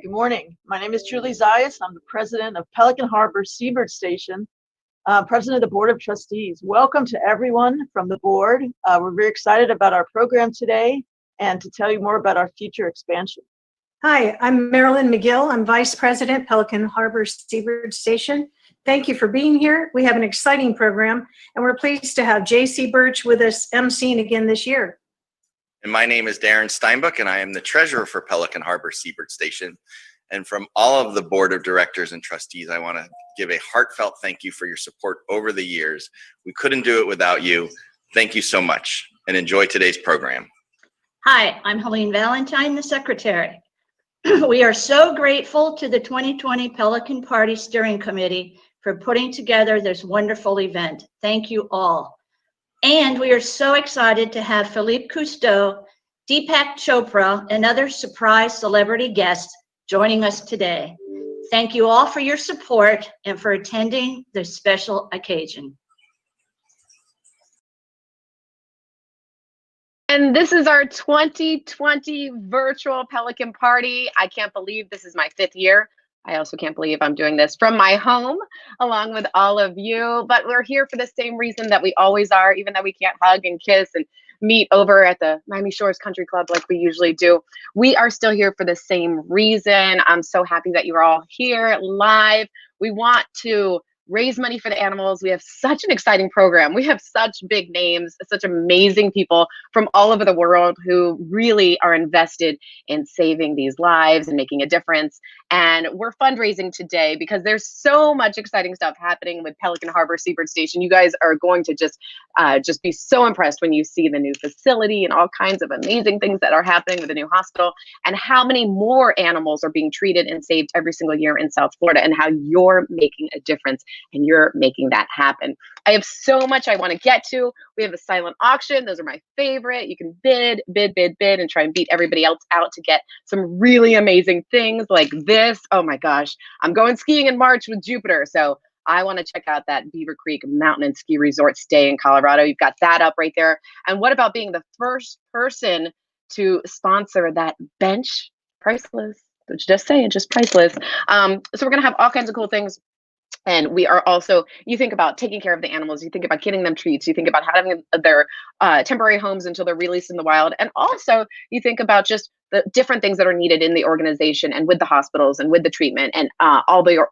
good morning. My name is Julie Zayas. I'm the president of Pelican Harbor Seabird Station, president of the Board of Trustees. Welcome to everyone from the board. We're very excited about our program today and to tell you more about our future expansion. Hi, I'm Marilyn McGill. I'm Vice President, Pelican Harbor Seabird Station. Thank you for being here. We have an exciting program, and we're pleased to have J.C. Birch with us emceeing again this year. And my name is Darren Steinbuck, and I am the treasurer for Pelican Harbor Seabird Station. And from all of the board of directors and trustees, I want to give a heartfelt thank you for your support over the years. We couldn't do it without you. Thank you so much, and enjoy today's program. Hi, I'm Helene Valentine, the secretary. We are so grateful to the 2020 Pelican Party Steering Committee for putting together this wonderful event. Thank you all. And we are so excited to have Philippe Cousteau, Deepak Chopra, and other surprise celebrity guests joining us today. Thank you all for your support and for attending this special occasion. And this is our 2020 virtual Pelican Party. I can't believe this is my 5th year. I also can't believe I'm doing this from my home along with all of you, but we're here for the same reason that we always are, even though we can't hug and kiss and meet over at the Miami Shores Country Club like we usually do. We are still here for the same reason. I'm so happy that you're all here live. We want to raise money for the animals. We have such an exciting program. We have such big names, such amazing people from all over the world who really are invested in saving these lives and making a difference. And we're fundraising today because there's so much exciting stuff happening with Pelican Harbor Seabird Station. You guys are going to just be so impressed when you see the new facility and all kinds of amazing things that are happening with the new hospital and how many more animals are being treated and saved every single year in South Florida and how you're making a difference and you're making that happen. I have so much I want to get to. We have a silent auction. Those are my favorite. You can bid, and try and beat everybody else out to get some really amazing things like this. Oh my gosh, I'm going skiing in March with Jupiter. So I want to check out that Beaver Creek Mountain and Ski Resort stay in Colorado. You've got that up right there. And what about being the first person to sponsor that bench? Priceless. Just saying, just priceless. So we're going to have all kinds of cool things. And we are also, you think about taking care of the animals, you think about getting them treats, you think about having their temporary homes until they're released in the wild. And also you think about just the different things that are needed in the organization and with the hospitals and with the treatment and all the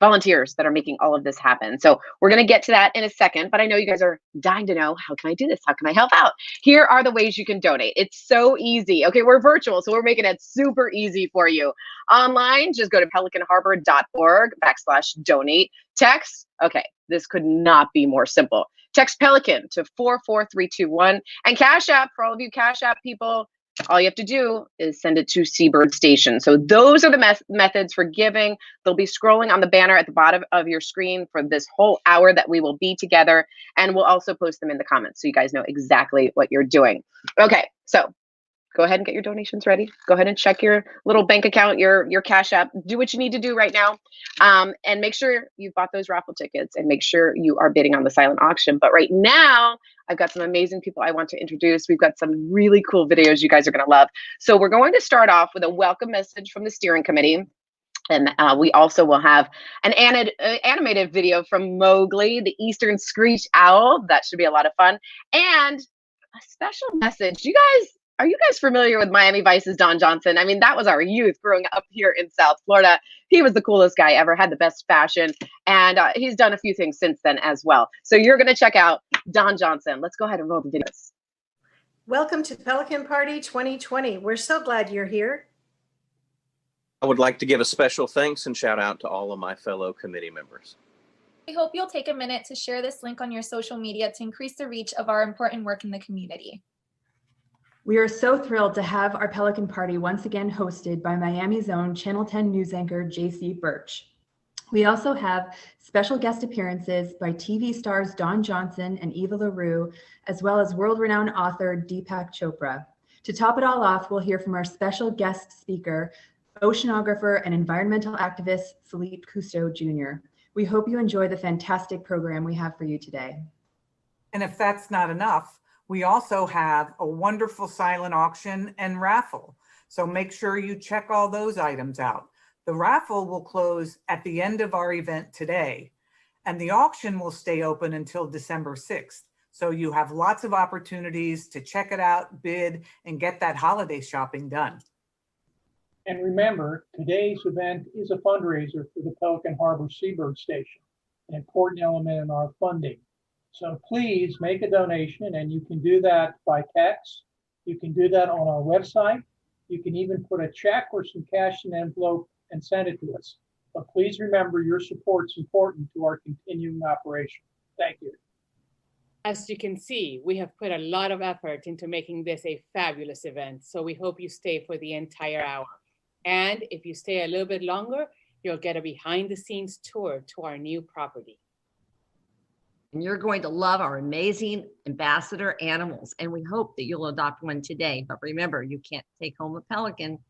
volunteers that are making all of this happen. So we're going to get to that in a second, but I know you guys are dying to know, how can I do this? How can I help out? Here are the ways you can donate. It's so easy. Okay, we're virtual, so we're making it super easy for you. Online, just go to pelicanharbor.org/donate. Text, okay, this could not be more simple. Text Pelican to 44321 and Cash App for all of you Cash App people. All you have to do is send it to Seabird Station. So those are the methods for giving. They'll be scrolling on the banner at the bottom of your screen for this whole hour that we will be together. And we'll also post them in the comments so you guys know exactly what you're doing. Okay, so go ahead and get your donations ready. Go ahead and check your little bank account, your Cash App. Do what you need to do right now. And make sure you've bought those raffle tickets and make sure you are bidding on the silent auction. But right now, I've got some amazing people I want to introduce. We've got some really cool videos you guys are going to love. So we're going to start off with a welcome message from the steering committee. And we also will have an animated video from Mowgli, the Eastern Screech Owl. That should be a lot of fun. And a special message. Are you guys familiar with Miami Vice's Don Johnson? I mean, that was our youth growing up here in South Florida. He was the coolest guy ever, had the best fashion, and he's done a few things since then as well. So you're going to check out Don Johnson. Let's go ahead and roll the videos. Welcome to Pelican Party 2020. We're so glad you're here. I would like to give a special thanks and shout out to all of my fellow committee members. We hope you'll take a minute to share this link on your social media to increase the reach of our important work in the community. We are so thrilled to have our Pelican Party once again hosted by Miami's own Channel 10 news anchor, J.C. Birch. We also have special guest appearances by TV stars Don Johnson and Eva LaRue, as well as world-renowned author Deepak Chopra. To top it all off, we'll hear from our special guest speaker, oceanographer and environmental activist, Philippe Cousteau Jr. We hope you enjoy the fantastic program we have for you today. And if that's not enough, we also have a wonderful silent auction and raffle. So make sure you check all those items out. The raffle will close at the end of our event today, and the auction will stay open until December 6th. So you have lots of opportunities to check it out, bid, and get that holiday shopping done. And remember, today's event is a fundraiser for the Pelican Harbor Seabird Station, an important element in our funding. So please make a donation, and you can do that by text. You can do that on our website. You can even put a check or some cash in an envelope and send it to us. But please remember, your support is important to our continuing operation. Thank you. As you can see, we have put a lot of effort into making this a fabulous event. So we hope you stay for the entire hour. And if you stay a little bit longer, you'll get a behind the scenes tour to our new property. And you're going to love our amazing ambassador animals. And we hope that you'll adopt one today. But remember, you can't take home a pelican.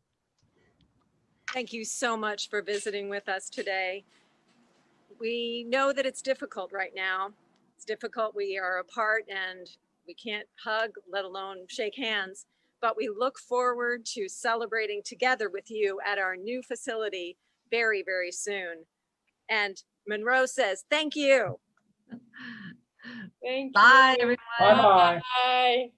Thank you so much for visiting with us today. We know that it's difficult right now. It's difficult. We are apart and we can't hug, let alone shake hands. But we look forward to celebrating together with you at our new facility very, very soon. And Monroe says, thank you. Thank you. Bye, everyone. Bye-bye. Bye.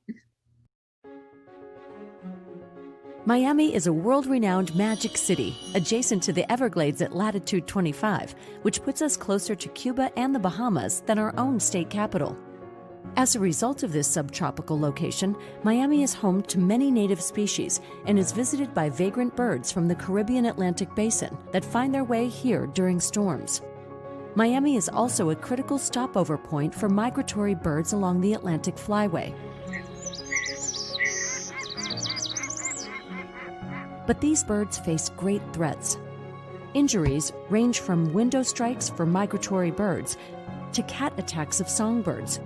Miami is a world-renowned magic city adjacent to the Everglades at latitude 25, which puts us closer to Cuba and the Bahamas than our own state capital. As a result of this subtropical location, Miami is home to many native species and is visited by vagrant birds from the Caribbean Atlantic Basin that find their way here during storms. Miami is also a critical stopover point for migratory birds along the Atlantic Flyway. But these birds face great threats. Injuries range from window strikes for migratory birds to cat attacks of songbirds,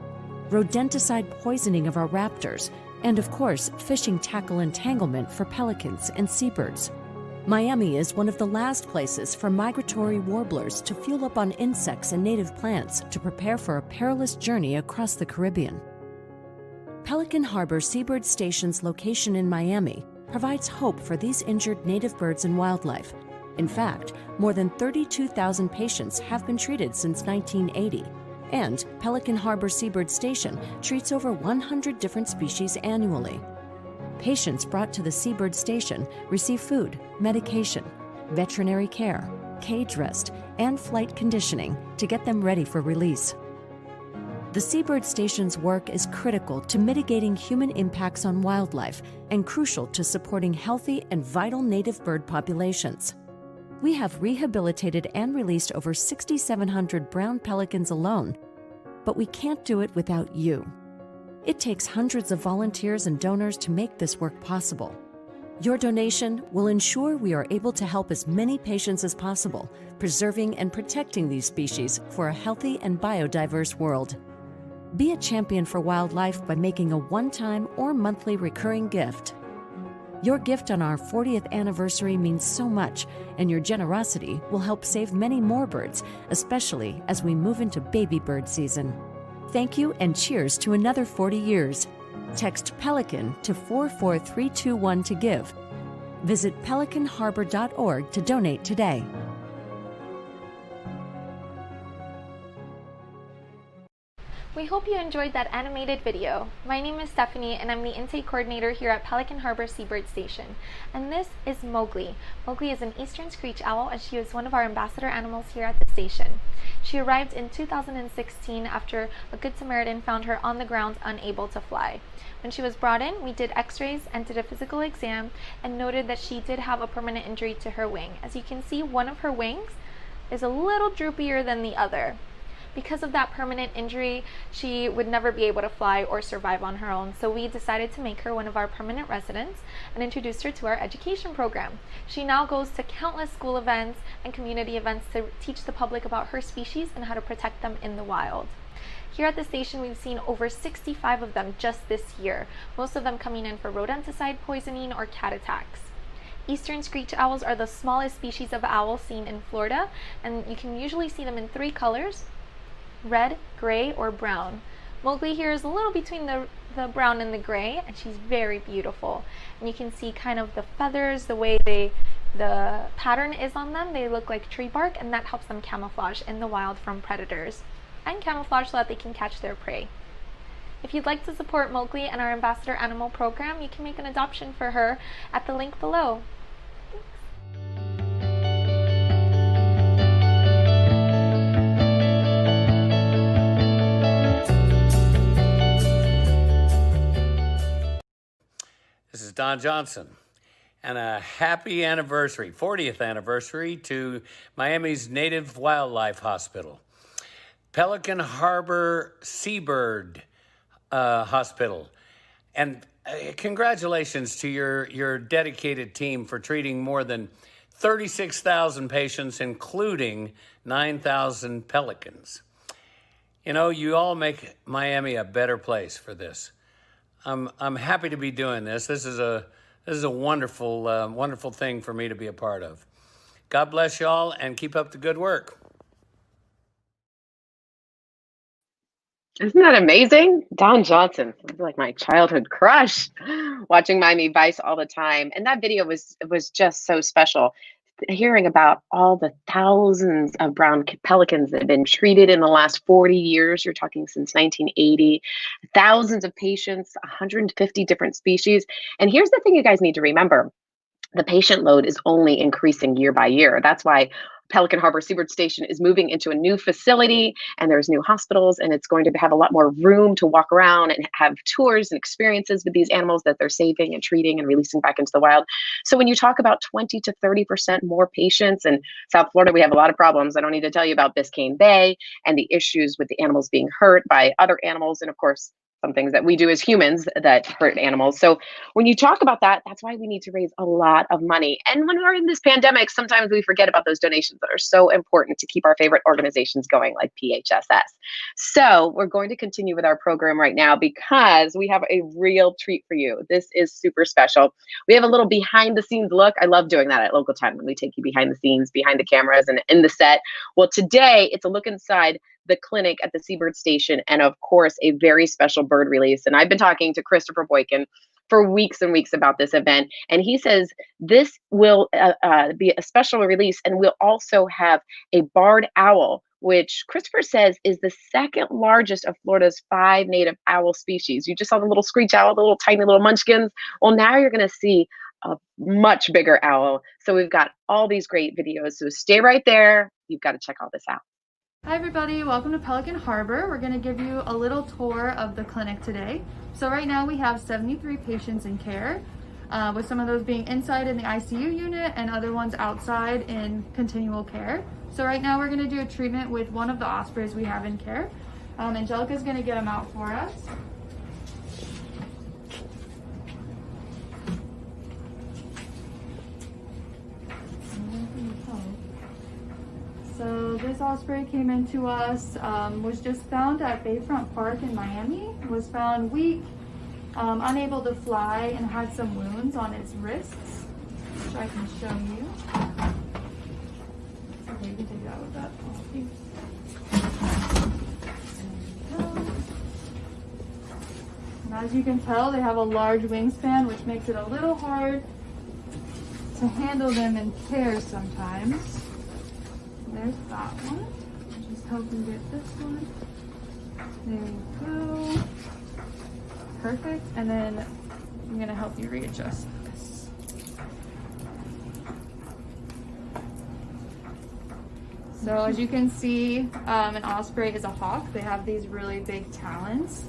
rodenticide poisoning of our raptors, and of course, fishing tackle entanglement for pelicans and seabirds. Miami is one of the last places for migratory warblers to fuel up on insects and native plants to prepare for a perilous journey across the Caribbean. Pelican Harbor Seabird Station's location in Miami provides hope for these injured native birds and wildlife. In fact, more than 32,000 patients have been treated since 1980, and Pelican Harbor Seabird Station treats over 100 different species annually. Patients brought to the Seabird Station receive food, medication, veterinary care, cage rest, and flight conditioning to get them ready for release. The Seabird Station's work is critical to mitigating human impacts on wildlife and crucial to supporting healthy and vital native bird populations. We have rehabilitated and released over 6,700 brown pelicans alone, but we can't do it without you. It takes hundreds of volunteers and donors to make this work possible. Your donation will ensure we are able to help as many patients as possible, preserving and protecting these species for a healthy and biodiverse world. Be a champion for wildlife by making a one-time or monthly recurring gift. Your gift on our 40th anniversary means so much, and your generosity will help save many more birds, especially as we move into baby bird season. Thank you and cheers to another 40 years. Text Pelican to 44321 to give. Visit pelicanharbor.org to donate today. We hope you enjoyed that animated video. My name is Stephanie and I'm the intake coordinator here at Pelican Harbor Seabird Station. And this is Mowgli. Mowgli is an eastern screech owl and she is one of our ambassador animals here at the station. She arrived in 2016 after a Good Samaritan found her on the ground unable to fly. When she was brought in, we did x-rays and did a physical exam and noted that she did have a permanent injury to her wing. As you can see, one of her wings is a little droopier than the other. Because of that permanent injury, she would never be able to fly or survive on her own, so we decided to make her one of our permanent residents and introduced her to our education program. She now goes to countless school events and community events to teach the public about her species and how to protect them in the wild. Here at the station, we've seen over 65 of them just this year, most of them coming in for rodenticide poisoning or cat attacks. Eastern screech owls are the smallest species of owl seen in Florida, and you can usually see them in 3 colors: red, gray, or brown. Mowgli here is a little between the brown and the gray, and she's very beautiful. And you can see kind of the feathers, the way the pattern is on them. They look like tree bark, and that helps them camouflage in the wild from predators, and camouflage so that they can catch their prey. If you'd like to support Mowgli and our Ambassador Animal program, you can make an adoption for her at the link below. This is Don Johnson, and a happy anniversary, 40th anniversary to Miami's Native Wildlife Hospital. Pelican Harbor Seabird Hospital. And congratulations to your dedicated team for treating more than 36,000 patients, including 9,000 pelicans. You know, you all make Miami a better place for this. I'm happy to be doing this. This is a wonderful, wonderful thing for me to be a part of. God bless y'all and keep up the good work. Isn't that amazing? Don Johnson, like my childhood crush, watching Miami Vice all the time. And that video was just so special. Hearing about all the thousands of brown pelicans that have been treated in the last 40 years, you're talking since 1980, thousands of patients, 150 different species. And here's the thing you guys need to remember. The patient load is only increasing year by year. That's why Pelican Harbor Seabird Station is moving into a new facility, and there's new hospitals, and it's going to have a lot more room to walk around and have tours and experiences with these animals that they're saving and treating and releasing back into the wild. So when you talk about 20 to 30% more patients in South Florida, we have a lot of problems. I don't need to tell you about Biscayne Bay and the issues with the animals being hurt by other animals, and of course, some things that we do as humans that hurt animals. So when you talk about that, that's why we need to raise a lot of money. And when we're in this pandemic, sometimes we forget about those donations that are so important to keep our favorite organizations going, like PHSS. So we're going to continue with our program right now because we have a real treat for you. This is super special. We have a little behind the scenes look. I love doing that at Local Time when we take you behind the scenes, behind the cameras and in the set. Well, today it's a look inside the clinic at the Seabird Station, and of course, a very special bird release. And I've been talking to Christopher Boykin for weeks and weeks about this event, and he says this will be a special release, and we'll also have a barred owl, which Christopher says is the second largest of Florida's 5 native owl species. You just saw the little screech owl, the little tiny little munchkins. Well, now you're going to see a much bigger owl. So we've got all these great videos. So stay right there. You've got to check all this out. Hi everybody, welcome to Pelican Harbor. We're going to give you a little tour of the clinic today. So right now we have 73 patients in care, with some of those being inside in the ICU unit and other ones outside in continual care. So right now we're going to do a treatment with one of the ospreys we have in care. Angelica's going to get them out for us. So this osprey came into us, was just found at Bayfront Park in Miami, was found weak, unable to fly, and had some wounds on its wrists, which I can show you. Okay, you can take that with that. And as you can tell, they have a large wingspan, which makes it a little hard to handle them in pairs sometimes. There's that one. I'll just help you get this one. There you go. Perfect. And then I'm going to help you readjust this. So as you can see, an osprey is a hawk. They have these really big talons.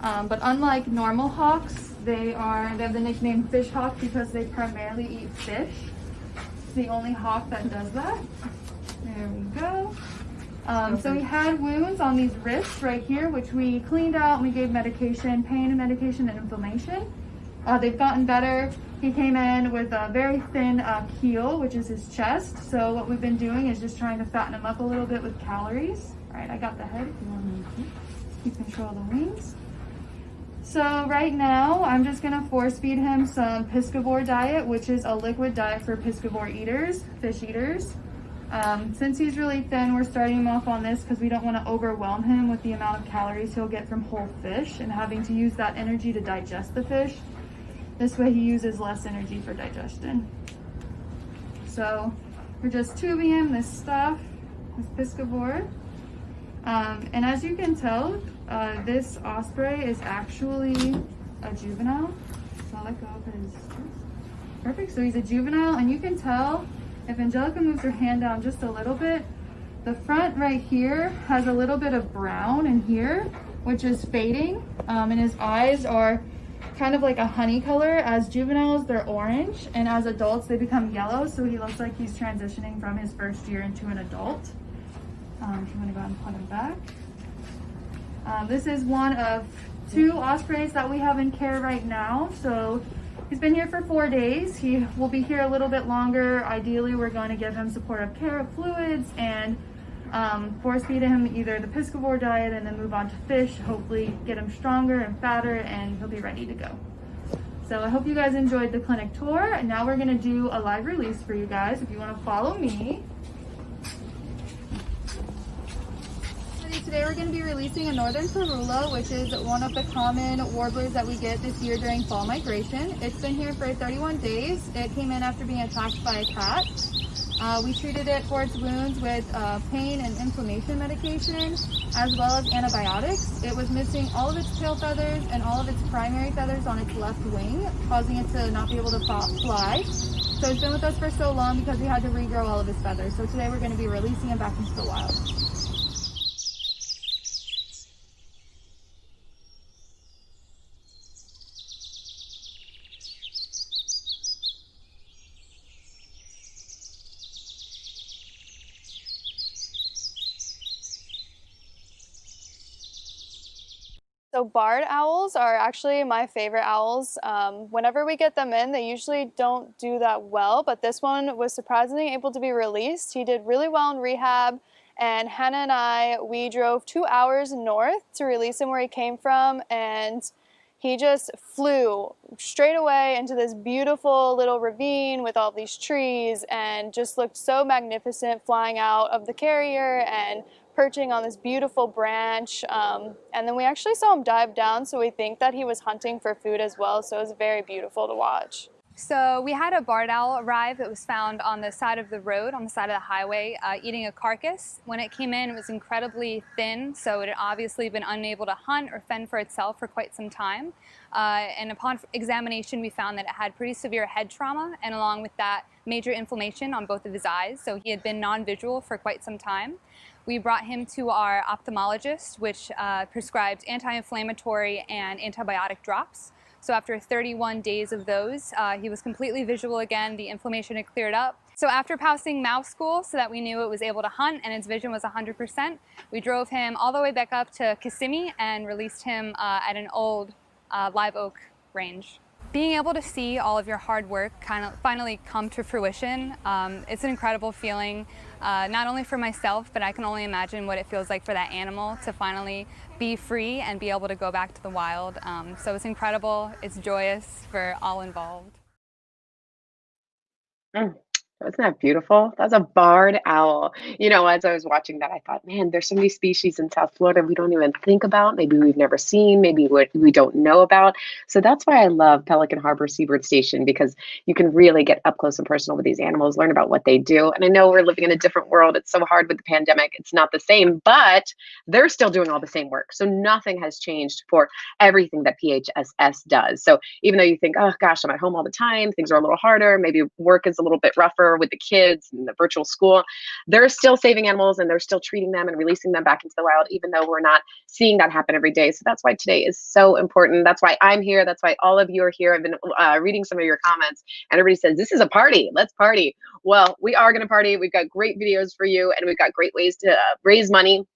But unlike normal hawks, they have the nickname fish hawk because they primarily eat fish. It's the only hawk that does that. There we go. So he had wounds on these wrists right here, which we cleaned out and we gave medication, pain and medication and inflammation. They've gotten better. He came in with a very thin keel, which is his chest. So what we've been doing is just trying to fatten him up a little bit with calories. All right, I got the head if you want me to keep control of the wings. So right now, I'm just gonna force feed him some piscivore diet, which is a liquid diet for piscivore eaters, fish eaters. Since he's really thin, we're starting him off on this because we don't want to overwhelm him with the amount of calories he'll get from whole fish and having to use that energy to digest the fish. This way he uses less energy for digestion. So we're just tubing him this stuff, this piscivore. And as you can tell, this osprey is actually a juvenile. So I'll let go of his. Perfect, so he's a juvenile, and you can tell if Angelica moves her hand down just a little bit, the front right here has a little bit of brown in here, which is fading, and his eyes are kind of like a honey color. As juveniles, they're orange, and as adults, they become yellow, so he looks like he's transitioning from his first year into an adult. I'm gonna go ahead and put him back. This is one of 2 ospreys that we have in care right now, so he's been here for 4 days. He will be here a little bit longer. Ideally, we're going to give him supportive care of fluids and force feed him either the piscivore diet and then move on to fish, hopefully get him stronger and fatter, and he'll be ready to go. So I hope you guys enjoyed the clinic tour. And now we're going to do a live release for you guys. If you want to follow me. Today we're going to be releasing a northern ferula, which is one of the common warblers that we get this year during fall migration. It's been here for 31 days. It came in after being attacked by a cat. We treated it for its wounds with pain and inflammation medication, as well as antibiotics. It was missing all of its tail feathers and all of its primary feathers on its left wing, causing it to not be able to fly. So it's been with us for so long because we had to regrow all of his feathers. So today we're going to be releasing him back into the wild. So barred owls are actually my favorite owls. Whenever we get them in, they usually don't do that well, but this one was surprisingly able to be released. He did really well in rehab, and Hannah and I, we drove 2 hours north to release him where he came from, and he just flew straight away into this beautiful little ravine with all these trees and just looked so magnificent flying out of the carrier and perching on this beautiful branch. And then we actually saw him dive down, so we think that he was hunting for food as well, so it was very beautiful to watch. So we had a barred owl arrive. It was found on the side of the road, on the side of the highway, eating a carcass. When it came in, it was incredibly thin, so it had obviously been unable to hunt or fend for itself for quite some time. And upon examination, we found that it had pretty severe head trauma, and along with that, major inflammation on both of his eyes, so he had been non-visual for quite some time. We brought him to our ophthalmologist, which prescribed anti-inflammatory and antibiotic drops. So after 31 days of those, he was completely visual again. The inflammation had cleared up. So after passing mouse school so that we knew it was able to hunt and its vision was 100%, we drove him all the way back up to Kissimmee and released him at an old live oak range. Being able to see all of your hard work kind of finally come to fruition, it's an incredible feeling, not only for myself, but I can only imagine what it feels like for that animal to finally be free and be able to go back to the wild. So it's incredible, it's joyous for all involved. Isn't that beautiful? That's a barred owl. You know, as I was watching that, I thought, man, there's so many species in South Florida we don't even think about. Maybe we've never seen, maybe we don't know about. So that's why I love Pelican Harbor Seabird Station, because you can really get up close and personal with these animals, learn about what they do. And I know we're living in a different world. It's so hard with the pandemic. It's not the same, but they're still doing all the same work. So nothing has changed for everything that PHSS does. So even though you think, oh gosh, I'm at home all the time, things are a little harder, maybe work is a little bit rougher with the kids and the virtual school, they're still saving animals and they're still treating them and releasing them back into the wild, even though we're not seeing that happen every day. So that's why today is so important. That's why I'm here. That's why all of you are here. I've been reading some of your comments and everybody says, this is a party. Let's party. Well, we are going to party. We've got great videos for you and we've got great ways to raise money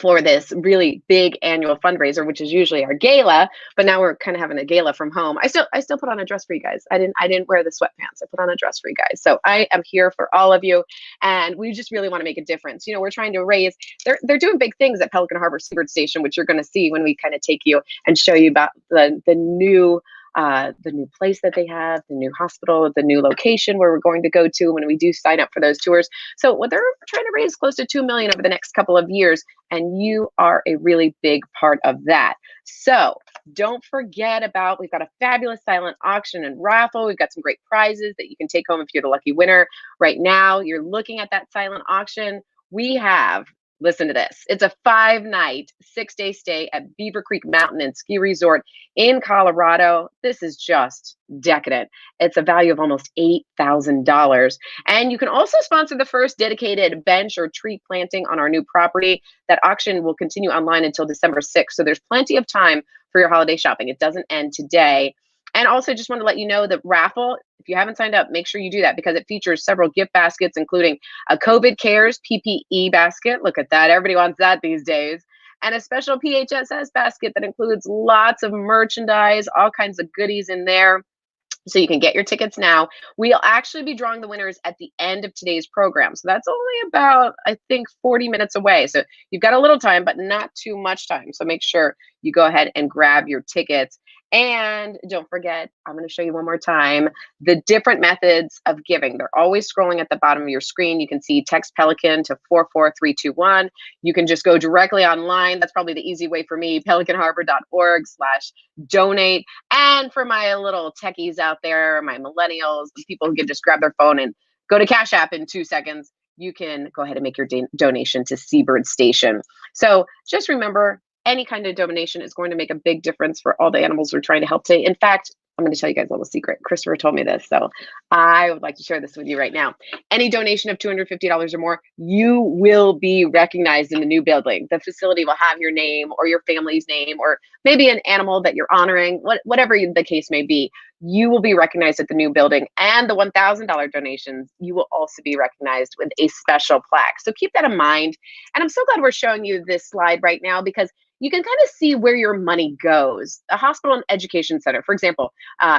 for this really big annual fundraiser, which is usually our gala, but now we're kind of having a gala from home. I still put on a dress for you guys. I didn't wear the sweatpants. I put on a dress for you guys. So I am here for all of you, and we just really want to make a difference. You know, we're trying to raise. They're doing big things at Pelican Harbor Seabird Station, which you're going to see when we kind of take you and show you about the new the new place that they have, the new hospital, the new location where we're going to go to when we do sign up for those tours. So what they're trying to raise close to 2 million over the next couple of years, and you are a really big part of that. So don't forget about, we've got a fabulous silent auction and raffle. We've got some great prizes that you can take home if you're the lucky winner. Right now, you're looking at that silent auction. We have, listen to this, it's a 5-night, 6-day stay at Beaver Creek Mountain and Ski Resort in Colorado. This is just decadent. It's a value of almost $8,000. And you can also sponsor the first dedicated bench or tree planting on our new property. That auction will continue online until December 6th. So there's plenty of time for your holiday shopping. It doesn't end today. And also just want to let you know that raffle, if you haven't signed up, make sure you do that because it features several gift baskets, including a COVID Cares PPE basket. Look at that. Everybody wants that these days. And a special PHSS basket that includes lots of merchandise, all kinds of goodies in there. So you can get your tickets now. We'll actually be drawing the winners at the end of today's program. So that's only about, I think, 40 minutes away. So you've got a little time, but not too much time. So make sure you go ahead and grab your tickets. And don't forget, I'm going to show you one more time, the different methods of giving. They're always scrolling at the bottom of your screen. You can see text Pelican to 44321. You can just go directly online. That's probably the easy way for me, pelicanharbor.org/donate. And for my little techies out there, my millennials, people who can just grab their phone and go to Cash App in 2 seconds, you can go ahead and make your donation to Seabird Station. So just remember, any kind of donation is going to make a big difference for all the animals we're trying to help today. In fact, I'm going to tell you guys a little secret. Christopher told me this, so I would like to share this with you right now. Any donation of $250 or more, you will be recognized in the new building. The facility will have your name or your family's name or maybe an animal that you're honoring, whatever the case may be. You will be recognized at the new building, and the $1,000 donations, you will also be recognized with a special plaque. So keep that in mind. And I'm so glad we're showing you this slide right now because you can kind of see where your money goes. A hospital and education center, for example,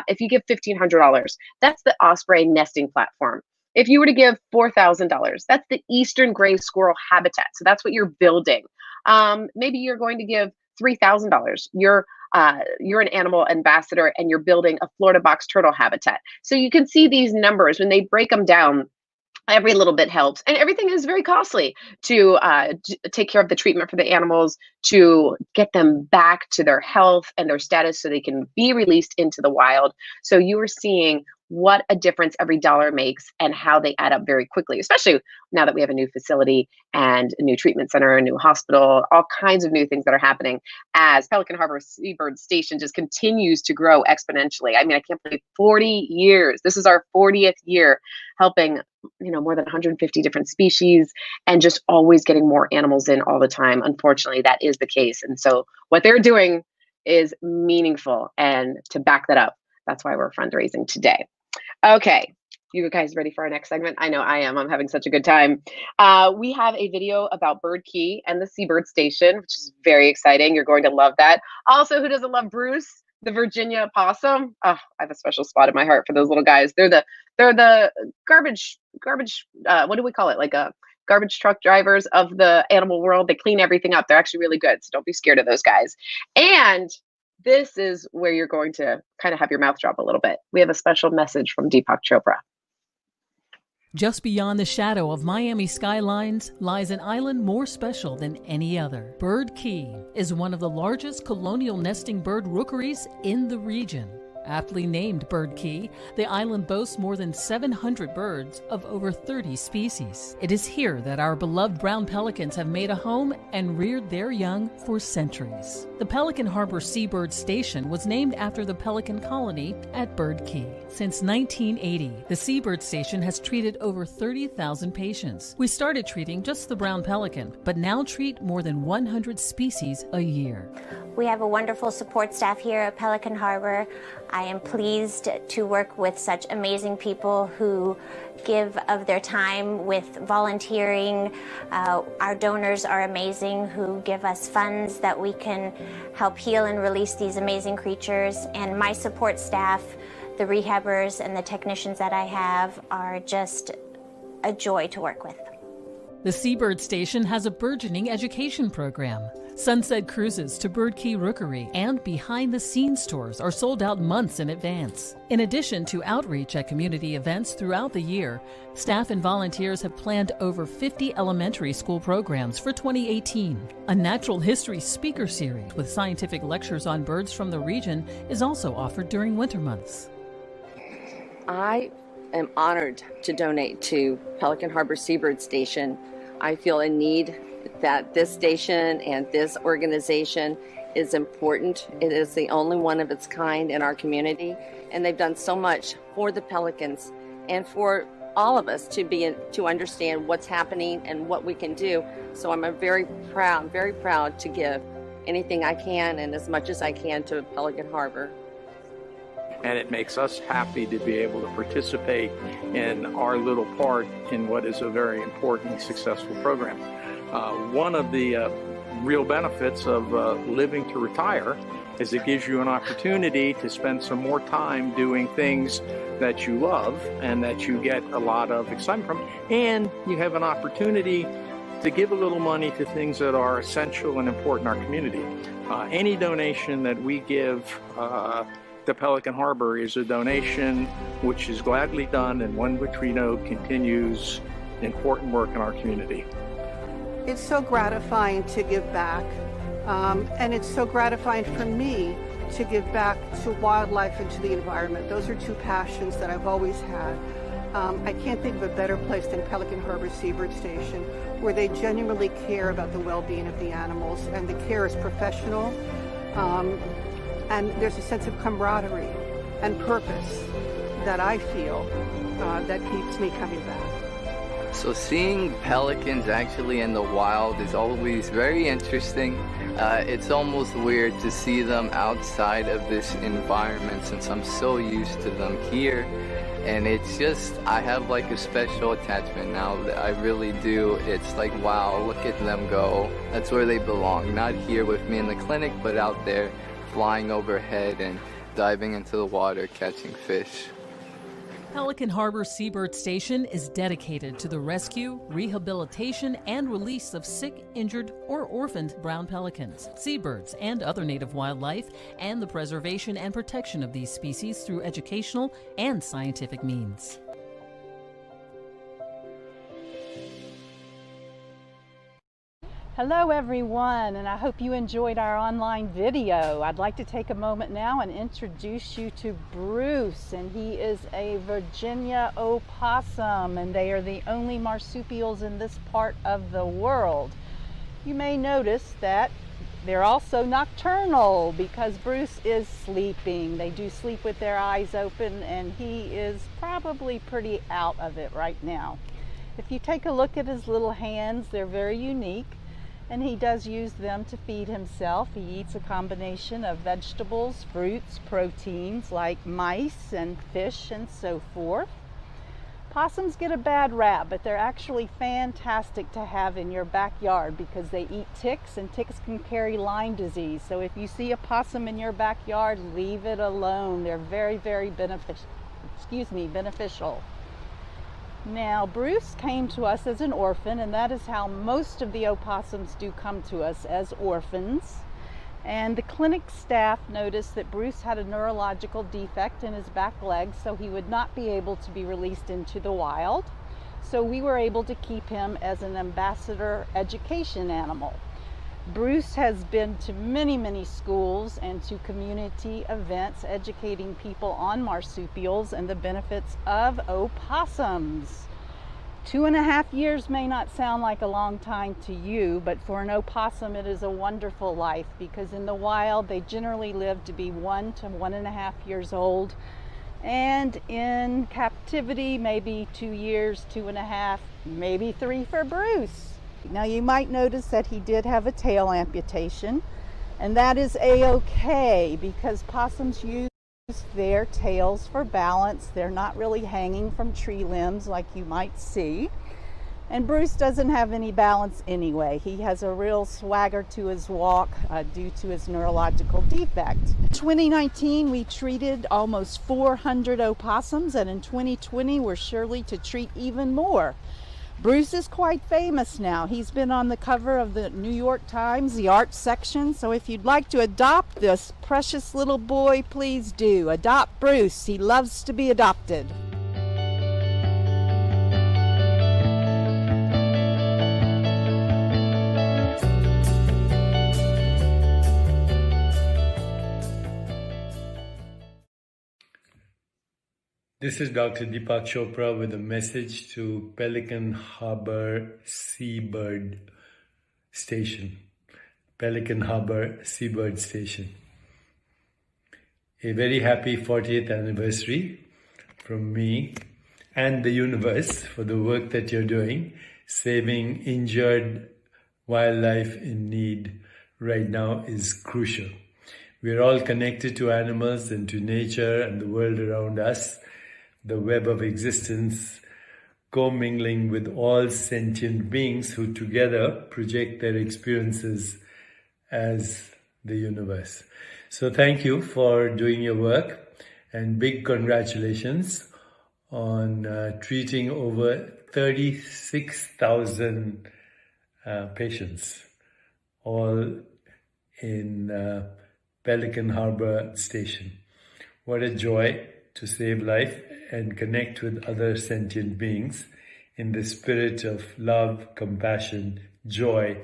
if you give $1,500, that's the Osprey nesting platform. If you were to give $4,000, that's the Eastern Gray Squirrel habitat. So that's what you're building. Maybe you're going to give $3,000. You're an animal ambassador and you're building a Florida box turtle habitat. So you can see these numbers when they break them down. Every little bit helps, and everything is very costly to take care of the treatment for the animals, to get them back to their health and their status so they can be released into the wild. So you are seeing what a difference every dollar makes and how they add up very quickly, especially now that we have a new facility and a new treatment center, a new hospital, all kinds of new things that are happening as Pelican Harbor Seabird Station just continues to grow exponentially. I mean, I can't believe 40 years. This is our 40th year helping, more than 150 different species and just always getting more animals in all the time. Unfortunately, that is the case. And so what they're doing is meaningful. And to back that up, that's why we're fundraising today. Okay, you guys ready for our next segment? I know I am. I'm having such a good time. We have a video about Bird Key and the Seabird Station, which is very exciting. You're going to love that. Also, who doesn't love Bruce, the Virginia opossum? Oh, I have a special spot in my heart for those little guys. They're the garbage. What do we call it? Like a garbage truck drivers of the animal world. They clean everything up. They're actually really good. So don't be scared of those guys. And this is where you're going to kind of have your mouth drop a little bit. We have a special message from Deepak Chopra. Just beyond the shadow of Miami skylines lies an island more special than any other. Bird Key is one of the largest colonial nesting bird rookeries in the region. Aptly named Bird Key, the island boasts more than 700 birds of over 30 species. It is here that our beloved brown pelicans have made a home and reared their young for centuries. The Pelican Harbor Seabird Station was named after the pelican colony at Bird Key. Since 1980, the Seabird Station has treated over 30,000 patients. We started treating just the brown pelican, but now treat more than 100 species a year. We have a wonderful support staff here at Pelican Harbor. I am pleased to work with such amazing people who give of their time with volunteering. Our donors are amazing who give us funds that we can help heal and release these amazing creatures. And my support staff, the rehabbers and the technicians that I have, are just a joy to work with. The Seabird Station has a burgeoning education program. Sunset cruises to Bird Key Rookery and behind-the-scenes tours are sold out months in advance. In addition to outreach at community events throughout the year, staff and volunteers have planned over 50 elementary school programs for 2018. A natural history speaker series with scientific lectures on birds from the region is also offered during winter months. I am honored to donate to Pelican Harbor Seabird Station. I feel a need that this station and this organization is important. It is the only one of its kind in our community, and they've done so much for the pelicans and for all of us to understand what's happening and what we can do. So I'm very proud to give anything I can and as much as I can to Pelican Harbor. And it makes us happy to be able to participate in our little part in what is a very important, successful program. One of the real benefits of living to retire is it gives you an opportunity to spend some more time doing things that you love and that you get a lot of excitement from, and you have an opportunity to give a little money to things that are essential and important in our community. Any donation that we give to Pelican Harbor is a donation which is gladly done and one which we know continues important work in our community. It's so gratifying to give back, and it's so gratifying for me to give back to wildlife and to the environment. Those are two passions that I've always had. I can't think of a better place than Pelican Harbor Seabird Station, where they genuinely care about the well-being of the animals, and the care is professional, and there's a sense of camaraderie and purpose that I feel that keeps me coming back. So seeing pelicans actually in the wild is always very interesting. It's almost weird to see them outside of this environment since I'm so used to them here. And it's just, I have like a special attachment now that I really do. It's like, wow, look at them go. That's where they belong. Not here with me in the clinic, but out there flying overhead and diving into the water, catching fish. Pelican Harbor Seabird Station is dedicated to the rescue, rehabilitation, and release of sick, injured, or orphaned brown pelicans, seabirds, and other native wildlife, and the preservation and protection of these species through educational and scientific means. Hello everyone, and I hope you enjoyed our online video. I'd like to take a moment now and introduce you to Bruce, and he is a Virginia opossum, and they are the only marsupials in this part of the world. You may notice that they're also nocturnal because Bruce is sleeping. They do sleep with their eyes open, and he is probably pretty out of it right now. If you take a look at his little hands, they're very unique. And he does use them to feed himself. He eats a combination of vegetables, fruits, proteins like mice and fish and so forth. Possums get a bad rap, but they're actually fantastic to have in your backyard because they eat ticks, and ticks can carry Lyme disease. So if you see a possum in your backyard, leave it alone. They're very, very beneficial. Now, Bruce came to us as an orphan, and that is how most of the opossums do come to us, as orphans. And the clinic staff noticed that Bruce had a neurological defect in his back leg, so he would not be able to be released into the wild. So we were able to keep him as an ambassador education animal. Bruce has been to many, many schools and to community events educating people on marsupials and the benefits of opossums. 2.5 years may not sound like a long time to you, but for an opossum it is a wonderful life because in the wild they generally live to be 1 to 1.5 years old, and in captivity maybe 2 years, 2.5, maybe 3 for Bruce. Now you might notice that he did have a tail amputation, and that is a-okay because possums use their tails for balance. They're not really hanging from tree limbs like you might see. And Bruce doesn't have any balance anyway. He has a real swagger to his walk due to his neurological defect. In 2019, we treated almost 400 opossums, and in 2020, we're surely to treat even more. Bruce is quite famous now. He's been on the cover of the New York Times, the art section. So if you'd like to adopt this precious little boy, please do. Adopt Bruce. He loves to be adopted. This is Dr. Deepak Chopra with a message to Pelican Harbor Seabird Station. Pelican Harbor Seabird Station. A very happy 40th anniversary from me and the universe for the work that you're doing, saving injured wildlife in need right now is crucial. We're all connected to animals and to nature and the world around us. The web of existence commingling with all sentient beings who together project their experiences as the universe. So thank you for doing your work and big congratulations on treating over 36,000 patients, all in Pelican Harbor Station. What a joy to save life and connect with other sentient beings in the spirit of love, compassion, joy,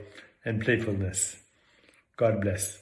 and playfulness. God bless.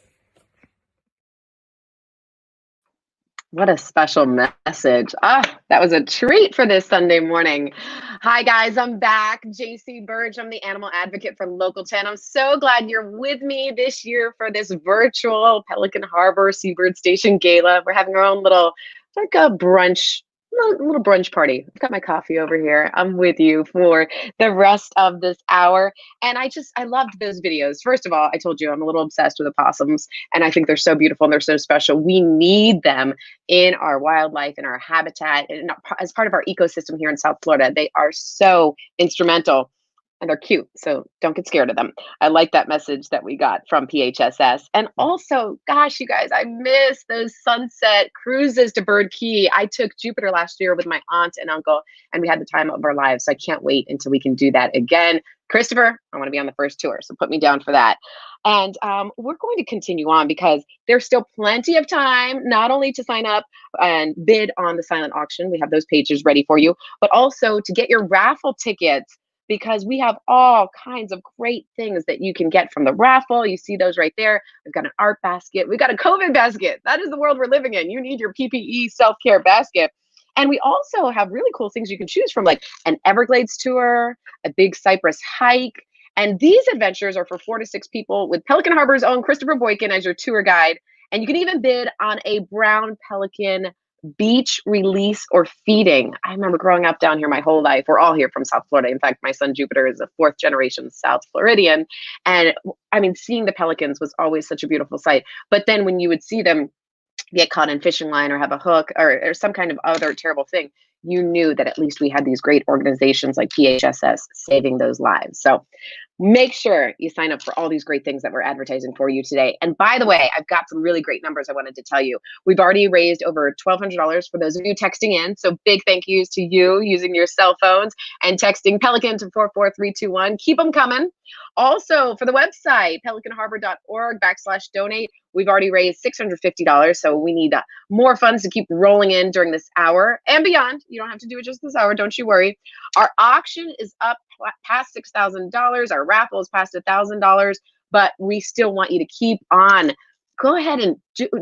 What a special message. That was a treat for this Sunday morning. Hi, guys. I'm back. JC Birch. I'm the animal advocate for Local 10. I'm so glad you're with me this year for this virtual Pelican Harbor Seabird Station Gala. We're having our own little, like a brunch, little brunch party. I've got my coffee over here. I'm with you for the rest of this hour. And I loved those videos. First of all, I told you I'm a little obsessed with opossums, and I think they're so beautiful and they're so special. We need them in our wildlife, in our habitat, and as part of our ecosystem here in South Florida. They are so instrumental. And they're cute, so don't get scared of them. I like that message that we got from PHSS. And also, gosh, you guys, I miss those sunset cruises to Bird Key. I took Jupiter last year with my aunt and uncle, and we had the time of our lives. So I can't wait until we can do that again. Christopher, I want to be on the first tour, so put me down for that. And we're going to continue on because there's still plenty of time, not only to sign up and bid on the silent auction. We have those pages ready for you, but also to get your raffle tickets, because we have all kinds of great things that you can get from the raffle. You see those right there. We've got an art basket. We've got a COVID basket. That is the world we're living in. You need your PPE self-care basket. And we also have really cool things you can choose from, like an Everglades tour, a big cypress hike. And these adventures are for 4 to 6 people with Pelican Harbor's own Christopher Boykin as your tour guide. And you can even bid on a brown pelican beach release or feeding. I remember growing up down here my whole life. We're all here from South Florida. In fact, my son Jupiter is a 4th generation South Floridian. And I mean, seeing the pelicans was always such a beautiful sight. But then when you would see them get caught in fishing line or have a hook or some kind of other terrible thing, you knew that at least we had these great organizations like PHSS saving those lives. So make sure you sign up for all these great things that we're advertising for you today. And by the way, I've got some really great numbers I wanted to tell you. We've already raised over $1,200 for those of you texting in. So big thank yous to you using your cell phones and texting Pelican to 44321. Keep them coming. Also, for the website, pelicanharbor.org/donate, we've already raised $650. So we need more funds to keep rolling in during this hour and beyond. You don't have to do it just this hour. Don't you worry. Our auction is up past $6,000. Our raffle is past $1,000, but we still want you to keep on. Go ahead and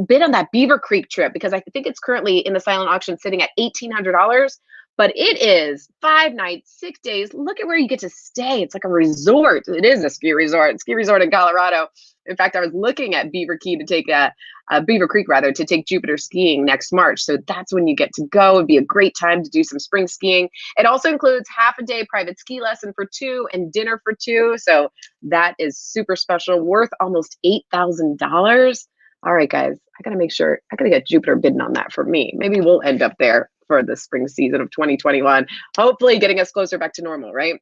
bid on that Beaver Creek trip, because I think it's currently in the silent auction sitting at $1,800. But it is 5 nights, 6 days. Look at where you get to stay. It's like a resort. It is a ski resort in Colorado. In fact, I was looking at Beaver Key to take Beaver Creek rather, to take Jupiter skiing next March. So that's when you get to go. It'd be a great time to do some spring skiing. It also includes half a day private ski lesson for 2 and dinner for 2. So that is super special, worth almost $8,000. All right, guys, I got to make sure, I got to get Jupiter bidding on that for me. Maybe we'll end up there for the spring season of 2021, hopefully getting us closer back to normal, right?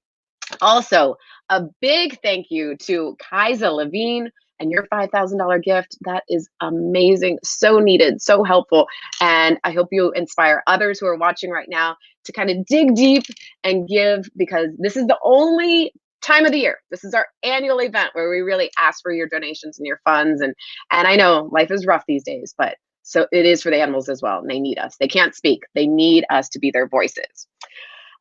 Also, a big thank you to Kaisa Levine, And your $5,000 gift, that is amazing, so needed, so helpful. And I hope you inspire others who are watching right now to kind of dig deep and give, because this is the only time of the year. This is our annual event where we really ask for your donations and your funds. And I know life is rough these days, but so it is for the animals as well. And they need us. They can't speak. They need us to be their voices.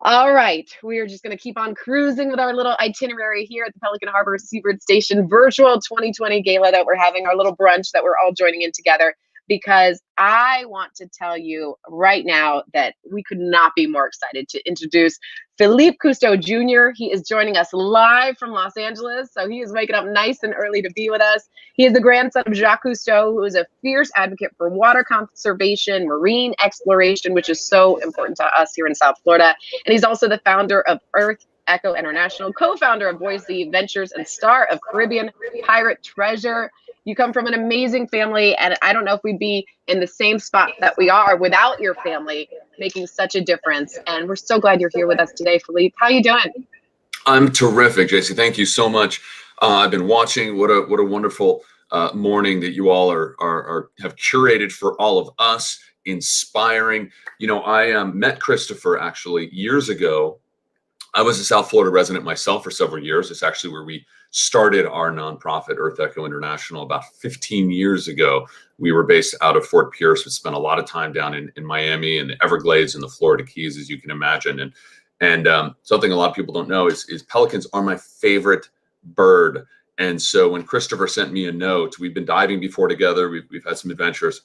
All right, we are just going to keep on cruising with our little itinerary here at the Pelican Harbor Seabird Station virtual 2020 gala that we're having, our little brunch that we're all joining in together, because I want to tell you right now that we could not be more excited to introduce Philippe Cousteau Jr. He is joining us live from Los Angeles, so he is waking up nice and early to be with us. He is the grandson of Jacques Cousteau, who is a fierce advocate for water conservation, marine exploration, which is so important to us here in South Florida. And he's also the founder of Earth Echo International, co-founder of Boise Ventures, and star of Caribbean Pirate Treasure. You come from an amazing family, and I don't know if we'd be in the same spot that we are without your family making such a difference. And we're so glad you're here with us today, Philippe. How you doing? I'm terrific, JC. Thank you so much. I've been watching. What a wonderful morning that you all have curated for all of us. Inspiring. You know, I met Christopher actually years ago. I was a South Florida resident myself for several years. It's actually where we started our nonprofit, Earth Echo International, about 15 years ago. We were based out of Fort Pierce. We spent a lot of time down in Miami and the Everglades and the Florida Keys, as you can imagine. And something a lot of people don't know is pelicans are my favorite bird. And so when Christopher sent me a note, we've been diving before together. We've had some adventures.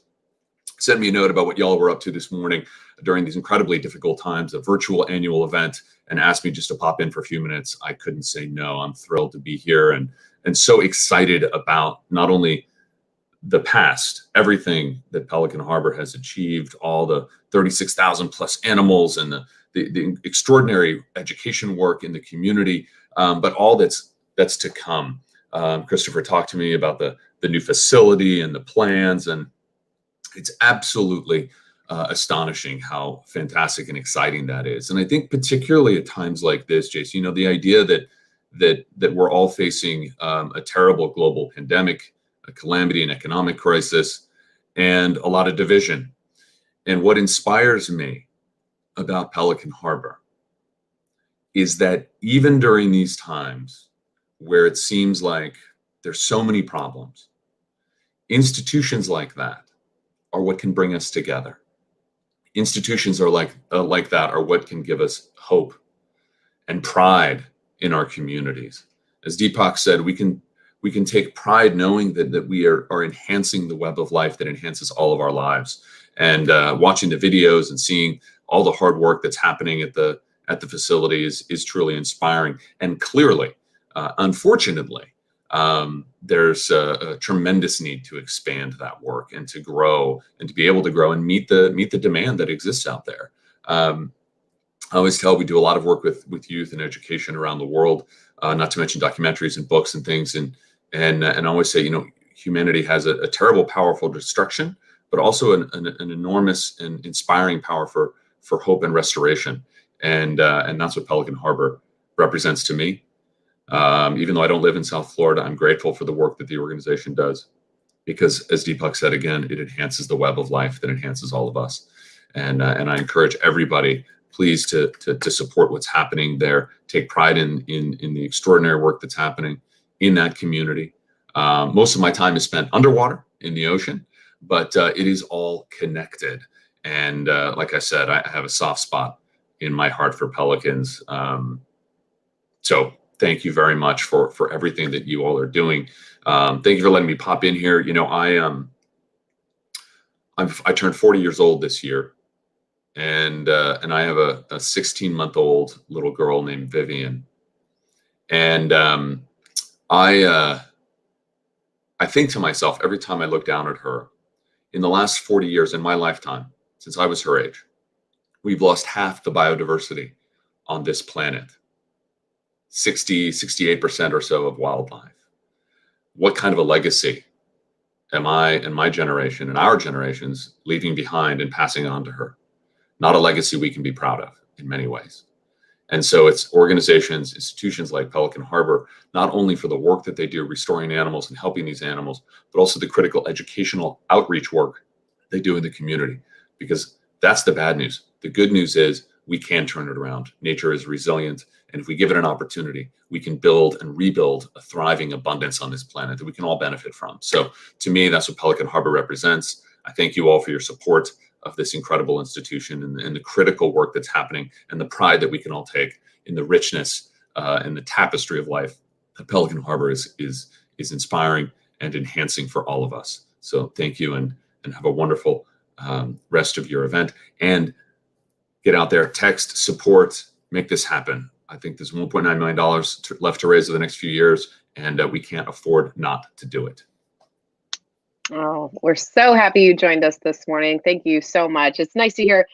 Sent me a note about what y'all were up to this morning during these incredibly difficult times, a virtual annual event, and asked me just to pop in for a few minutes. I couldn't say no. I'm thrilled to be here and so excited about not only the past, everything that Pelican Harbor has achieved, all the 36,000 plus animals and the extraordinary education work in the community, but all that's to come. Christopher talked to me about the new facility and the plans, and it's absolutely astonishing how fantastic and exciting that is. And I think particularly at times like this, Jason, you know, the idea that we're all facing a terrible global pandemic, a calamity, an economic crisis, and a lot of division. And what inspires me about Pelican Harbor is that even during these times where it seems like there's so many problems, institutions like that are what can bring us together. Institutions are like that are what can give us hope and pride in our communities. As Deepak said, we can take pride knowing that we are enhancing the web of life that enhances all of our lives. And watching the videos and seeing all the hard work that's happening at the facility is truly inspiring. And clearly, unfortunately, there's a tremendous need to expand that work and to grow and to be able to grow and meet the demand that exists out there. I always tell we do a lot of work with youth and education around the world, not to mention documentaries and books and things. And I always say, you know, humanity has a terrible, powerful destruction, but also an enormous and inspiring power for hope and restoration. And that's what Pelican Harbor represents to me. Even though I don't live in South Florida, I'm grateful for the work that the organization does, because as Deepak said, again, it enhances the web of life that enhances all of us. And I encourage everybody, please, to support what's happening there. Take pride in the extraordinary work that's happening in that community. Most of my time is spent underwater in the ocean, but it is all connected. And like I said, I have a soft spot in my heart for pelicans. So thank you very much for everything that you all are doing. Thank you for letting me pop in here. You know, I turned 40 years old this year, and I have a 16-month-old little girl named Vivian. And I think to myself every time I look down at her, in the last 40 years in my lifetime, since I was her age, we've lost half the biodiversity on this planet. 68% or so of wildlife. What kind of a legacy am I and my generation and our generations leaving behind and passing on to her? Not a legacy we can be proud of in many ways. And so it's organizations, institutions like Pelican Harbor, not only for the work that they do restoring animals and helping these animals, but also the critical educational outreach work they do in the community, because that's the bad news. The good news is we can turn it around. Nature is resilient. And if we give it an opportunity, we can build and rebuild a thriving abundance on this planet that we can all benefit from. So to me, that's what Pelican Harbor represents. I thank you all for your support of this incredible institution and the critical work that's happening and the pride that we can all take in the richness and the tapestry of life that Pelican Harbor is inspiring and enhancing for all of us. So thank you, and have a wonderful rest of your event. And get out there, text, support, make this happen. I think there's $1.9 million left to raise over the next few years, and we can't afford not to do it. Oh, we're so happy you joined us this morning. Thank you so much. It's nice to hear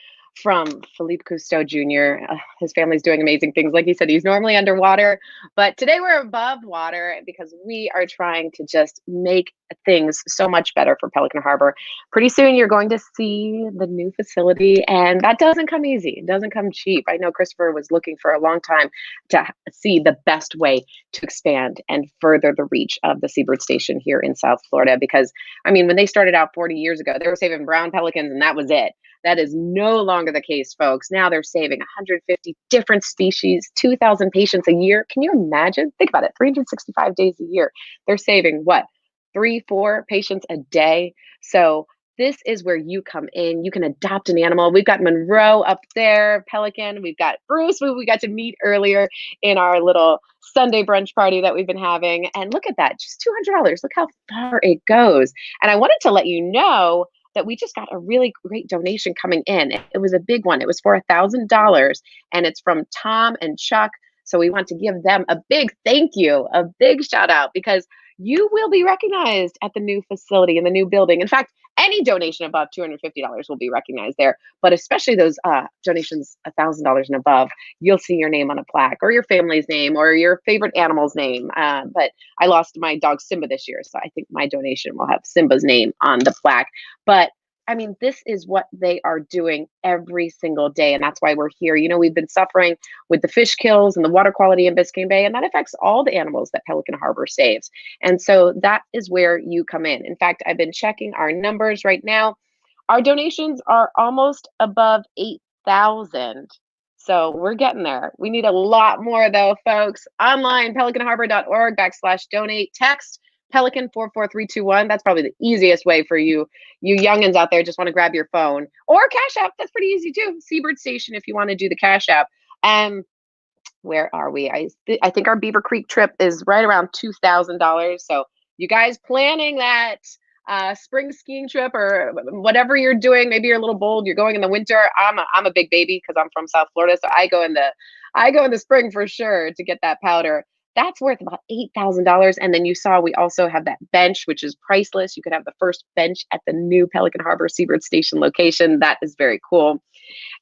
from Philippe Cousteau Jr. His family's doing amazing things. Like he said, he's normally underwater, but today we're above water because we are trying to just make things so much better for Pelican Harbor. Pretty soon you're going to see the new facility, and that doesn't come easy. It doesn't come cheap. I know Christopher was looking for a long time to see the best way to expand and further the reach of the Seabird Station here in South Florida, because I mean, when they started out 40 years ago, they were saving brown pelicans and that was it. That is no longer the case, folks. Now they're saving 150 different species, 2,000 patients a year. Can you imagine? Think about it, 365 days a year. They're saving what, 3-4 patients a day? So this is where you come in. You can adopt an animal. We've got Monroe up there, Pelican. We've got Bruce, who we got to meet earlier in our little Sunday brunch party that we've been having. And look at that, just $200. Look how far it goes. And I wanted to let you know that we just got a really great donation coming in. It was a big one. It was for $1,000, and it's from Tom and Chuck. So we want to give them a big thank you, a big shout out, because you will be recognized at the new facility in the new building. In fact, any donation above $250 will be recognized there, but especially those donations $1,000 and above, you'll see your name on a plaque, or your family's name, or your favorite animal's name. But I lost my dog Simba this year, so I think my donation will have Simba's name on the plaque. But I mean, this is what they are doing every single day, and that's why we're here. You know, we've been suffering with the fish kills and the water quality in Biscayne Bay, and that affects all the animals that Pelican Harbor saves. And so that is where you come in. In fact, I've been checking our numbers right now. Our donations are almost above 8,000. So we're getting there. We need a lot more though, folks. Online, pelicanharbor.org/donate, text Pelican 44321. That's probably the easiest way for you youngins out there. Just want to grab your phone, or Cash App. That's pretty easy too. Seabird Station if you want to do the Cash App. Where are we? I think our Beaver Creek trip is right around $2,000. So you guys planning that spring skiing trip or whatever you're doing, maybe you're a little bold. You're going in the winter. I'm a big baby because I'm from South Florida, so I go in the spring for sure to get that powder. That's worth about $8,000. And then you saw we also have that bench, which is priceless. You could have the first bench at the new Pelican Harbor Seabird Station location. That is very cool.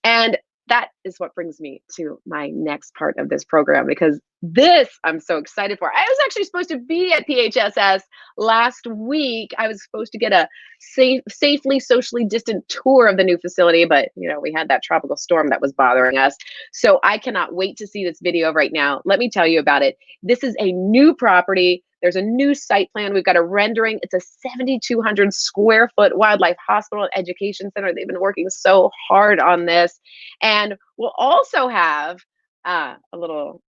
And that is what brings me to my next part of this program, because this I'm so excited for. I was actually supposed to be at PHSS last week. I was supposed to get a safely socially distant tour of the new facility, but you know, we had that tropical storm that was bothering us. So I cannot wait to see this video right now. Let me tell you about it. This is a new property. There's a new site plan. We've got a rendering. It's a 7,200 square foot wildlife hospital and education center. They've been working so hard on this. And we'll also have a little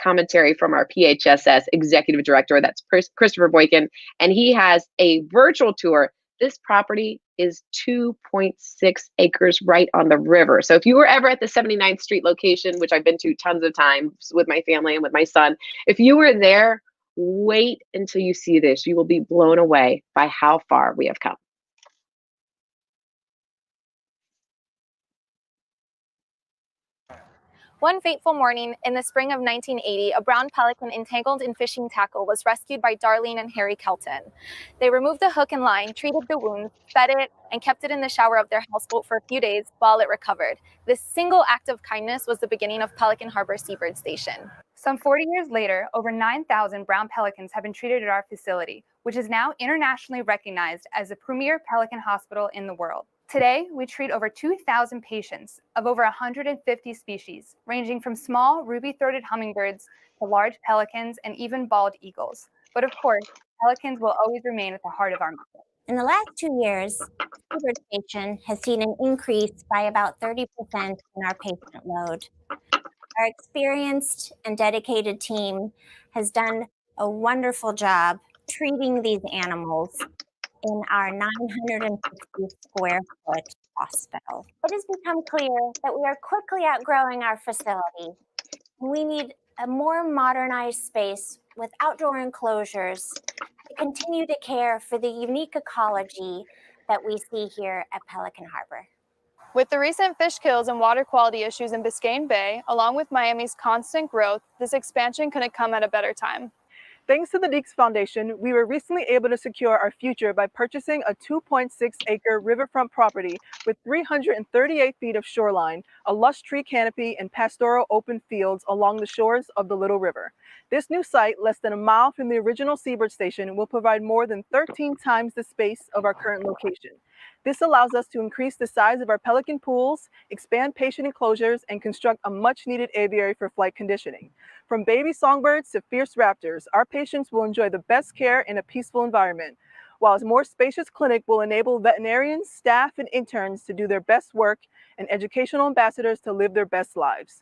commentary from our PHSS executive director. That's Christopher Boykin. And he has a virtual tour. This property is 2.6 acres right on the river. So if you were ever at the 79th Street location, which I've been to tons of times with my family and with my son, if you were there, wait until you see this. You will be blown away by how far we have come. One fateful morning in the spring of 1980, a brown pelican entangled in fishing tackle was rescued by Darlene and Harry Kelton. They removed the hook and line, treated the wounds, fed it, and kept it in the shower of their houseboat for a few days while it recovered. This single act of kindness was the beginning of Pelican Harbor Seabird Station. Some 40 years later, over 9,000 brown pelicans have been treated at our facility, which is now internationally recognized as the premier pelican hospital in the world. Today, we treat over 2,000 patients of over 150 species, ranging from small ruby-throated hummingbirds to large pelicans and even bald eagles. But of course, pelicans will always remain at the heart of our mission. In the last 2 years, Seabird Station has seen an increase by about 30% in our patient load. Our experienced and dedicated team has done a wonderful job treating these animals in our 950 square foot hospital. It has become clear that we are quickly outgrowing our facility. We need a more modernized space with outdoor enclosures to continue to care for the unique ecology that we see here at Pelican Harbor. With the recent fish kills and water quality issues in Biscayne Bay, along with Miami's constant growth, this expansion couldn't come at a better time. Thanks to the Deeks Foundation, we were recently able to secure our future by purchasing a 2.6-acre riverfront property with 338 feet of shoreline, a lush tree canopy, and pastoral open fields along the shores of the Little River. This new site, less than a mile from the original Seabird Station, will provide more than 13 times the space of our current location. This allows us to increase the size of our pelican pools, expand patient enclosures, and construct a much-needed aviary for flight conditioning. From baby songbirds to fierce raptors, our patients will enjoy the best care in a peaceful environment, while a more spacious clinic will enable veterinarians, staff, and interns to do their best work and educational ambassadors to live their best lives.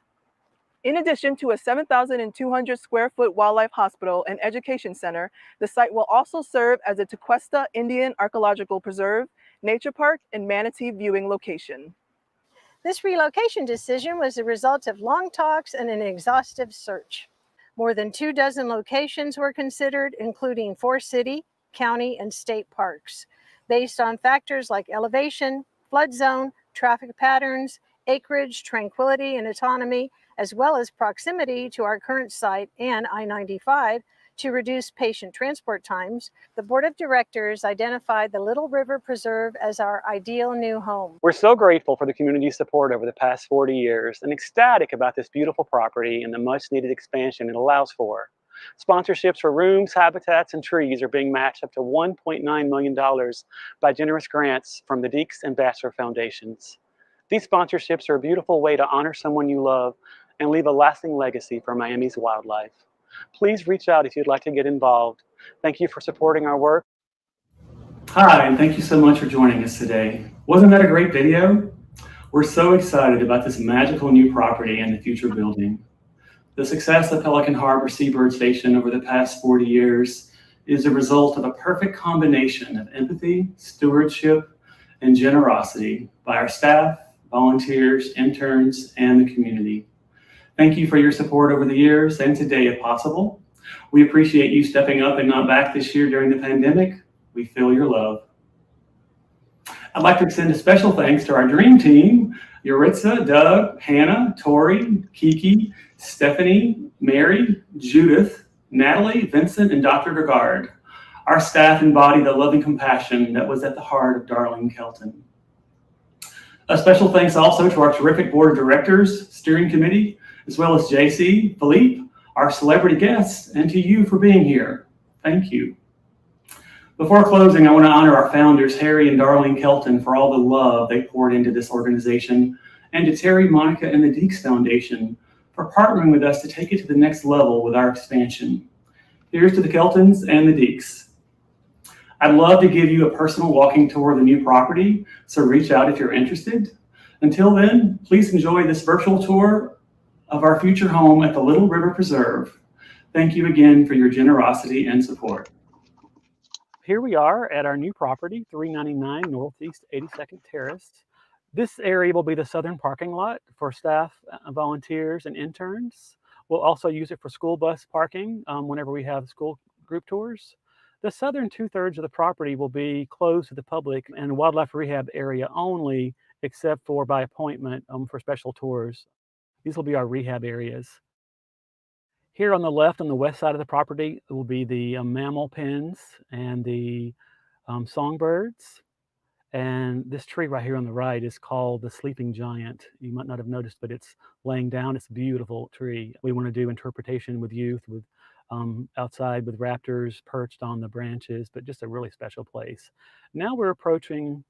In addition to a 7,200 square foot wildlife hospital and education center, the site will also serve as a Tequesta Indian Archaeological Preserve, nature park, and manatee viewing location. This relocation decision was the result of long talks and an exhaustive search. More than 24 locations were considered, including 4 city, county, and state parks, based on factors like elevation, flood zone, traffic patterns, acreage, tranquility, and autonomy, as well as proximity to our current site and I-95 to reduce patient transport times. The Board of Directors identified the Little River Preserve as our ideal new home. We're so grateful for the community's support over the past 40 years and ecstatic about this beautiful property and the much needed expansion it allows for. Sponsorships for rooms, habitats, and trees are being matched up to $1.9 million by generous grants from the Deeks and Vassar Foundations. These sponsorships are a beautiful way to honor someone you love and leave a lasting legacy for Miami's wildlife. Please reach out if you'd like to get involved. Thank you for supporting our work. Hi, and thank you so much for joining us today. Wasn't that a great video? We're so excited about this magical new property and the future building. The success of Pelican Harbor Seabird Station over the past 40 years is a result of a perfect combination of empathy, stewardship, and generosity by our staff, volunteers, interns, and the community. Thank you for your support over the years and today if possible. We appreciate you stepping up and not back this year during the pandemic. We feel your love. I'd like to extend a special thanks to our dream team, Yuritsa, Doug, Hannah, Tori, Kiki, Stephanie, Mary, Judith, Natalie, Vincent, and Dr. Degard. Our staff embody the loving compassion that was at the heart of darling Kelton. A special thanks also to our terrific board of directors, steering committee, as well as JC, Philippe, our celebrity guests, and to you for being here. Thank you. Before closing, I want to honor our founders, Harry and Darlene Kelton, for all the love they poured into this organization, and to Terry, Monica, and the Deeks Foundation for partnering with us to take it to the next level with our expansion. Here's to the Keltons and the Deeks. I'd love to give you a personal walking tour of the new property, so reach out if you're interested. Until then, please enjoy this virtual tour of our future home at the Little River Preserve. Thank you again for your generosity and support. Here we are at our new property, 399 Northeast 82nd Terrace. This area will be the southern parking lot for staff, volunteers, and interns. We'll also use it for school bus parking whenever we have school group tours. The southern 2/3 of the property will be closed to the public and wildlife rehab area only, except for by appointment for special tours. These will be our rehab areas. Here on the left, on the west side of the property, will be the mammal pens and the songbirds. And this tree right here on the right is called the sleeping giant. You might not have noticed, but it's laying down. It's a beautiful tree. We want to do interpretation with youth, with outside with raptors perched on the branches, but just a really special place. Now we're approaching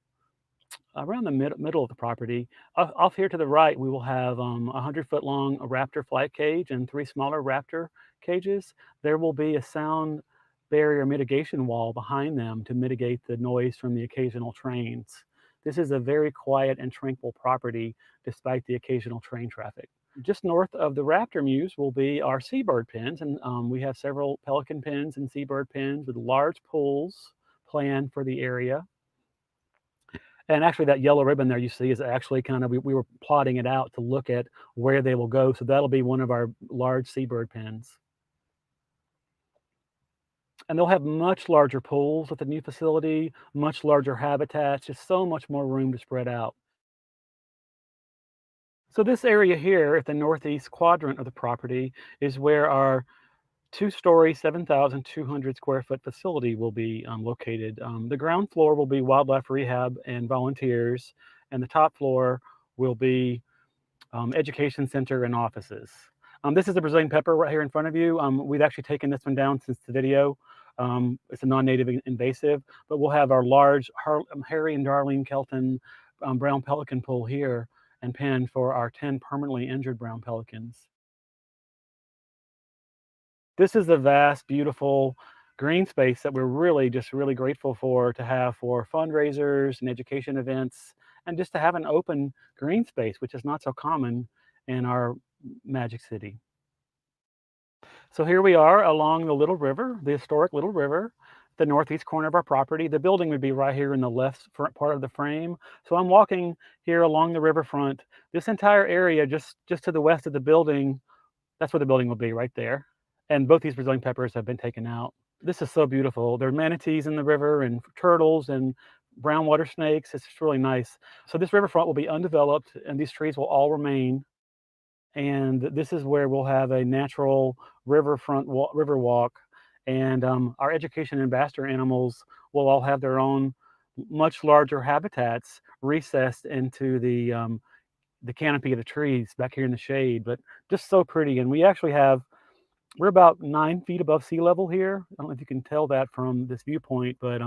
around the middle of the property. Off here to the right, we will have a 100-foot long raptor flight cage and 3 smaller raptor cages. There will be a sound barrier mitigation wall behind them to mitigate the noise from the occasional trains. This is a very quiet and tranquil property despite the occasional train traffic. Just north of the raptor mews will be our seabird pens, and we have several pelican pens and seabird pens with large pools planned for the area. And actually that yellow ribbon there you see is actually kind of, we were plotting it out to look at where they will go. So that'll be one of our large seabird pens. And they'll have much larger pools at the new facility, much larger habitats, just so much more room to spread out. So this area here at the northeast quadrant of the property is where our 2-story, 7,200 square foot facility will be located. The ground floor will be wildlife rehab and volunteers, and the top floor will be education center and offices. This is the Brazilian pepper right here in front of you. We've actually taken this one down since the video. It's a non-native invasive, but we'll have our large Harry and Darlene Kelton brown pelican pool here and pen for our 10 permanently injured brown pelicans. This is the vast, beautiful green space that we're really grateful for to have for fundraisers and education events, and just to have an open green space, which is not so common in our Magic City. So here we are along the Little River, the historic Little River, the northeast corner of our property. The building would be right here in the left front part of the frame. So I'm walking here along the riverfront. This entire area just to the west of the building, that's where the building will be, right there. And both these Brazilian peppers have been taken out. This is so beautiful. There are manatees in the river and turtles and brown water snakes. It's just really nice. So this riverfront will be undeveloped and these trees will all remain. And this is where we'll have a natural riverfront river walk. And our education ambassador animals will all have their own much larger habitats recessed into the canopy of the trees back here in the shade, but just so pretty. And we actually have, we're about 9 feet above sea level here. I don't know if you can tell that from this viewpoint, but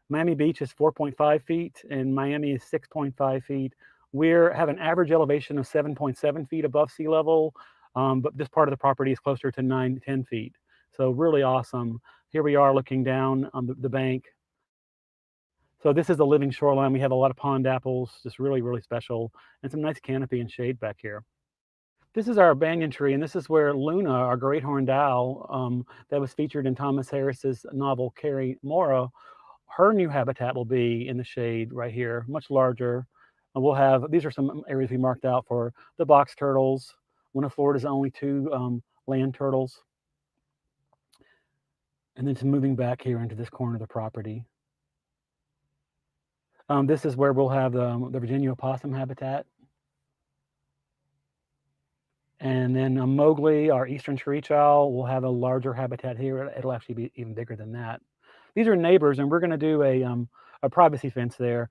Miami Beach is 4.5 feet and Miami is 6.5 feet. We have an average elevation of 7.7 feet above sea level, but this part of the property is closer to 9 to 10 feet. So really awesome. Here we are looking down on the bank. So this is the living shoreline. We have a lot of pond apples, just really, really special, and some nice canopy and shade back here. This is our banyan tree, and this is where Luna, our great horned owl, that was featured in Thomas Harris's novel Carrie Mora, her new habitat will be in the shade right here, much larger. And we'll have, these are some areas we marked out for the box turtles, one of Florida's only 2 land turtles. And then moving back here into this corner of the property. This is where we'll have the Virginia opossum habitat. And then Mowgli, our eastern screech owl, will have a larger habitat here. It'll actually be even bigger than that. These are neighbors, and we're going to do a privacy fence there.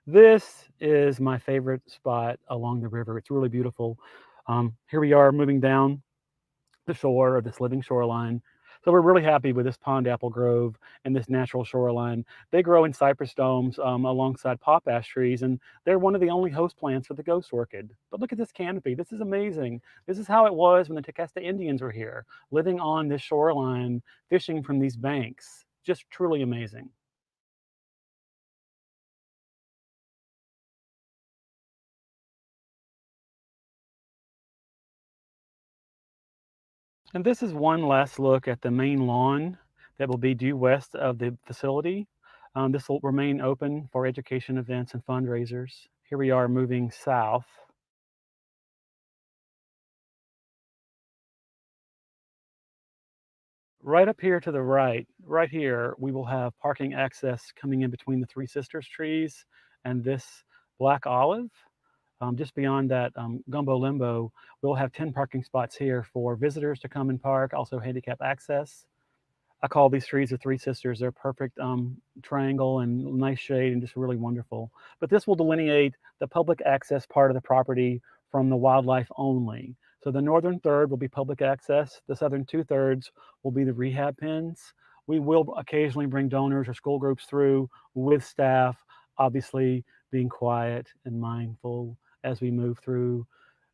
This is my favorite spot along the river. It's really beautiful. Here we are moving down the shore of this living shoreline. So we're really happy with this pond apple grove and this natural shoreline. They grow in cypress domes alongside pop ash trees, and they're one of the only host plants for the ghost orchid. But look at this canopy. This is amazing. This is how it was when the Tequesta Indians were here, living on this shoreline, fishing from these banks. Just truly amazing. And this is one last look at the main lawn that will be due west of the facility. This will remain open for education events and fundraisers. Here we are moving south. Right up here to the right here, we will have parking access coming in between the Three Sisters trees and this black olive. Just beyond that gumbo limbo, we'll have 10 parking spots here for visitors to come and park, also handicap access. I call these trees the Three Sisters. They're perfect triangle and nice shade and just really wonderful. But this will delineate the public access part of the property from the wildlife only. So the northern third will be public access. The southern 2/3 will be the rehab pens. We will occasionally bring donors or school groups through with staff, obviously being quiet and mindful as we move through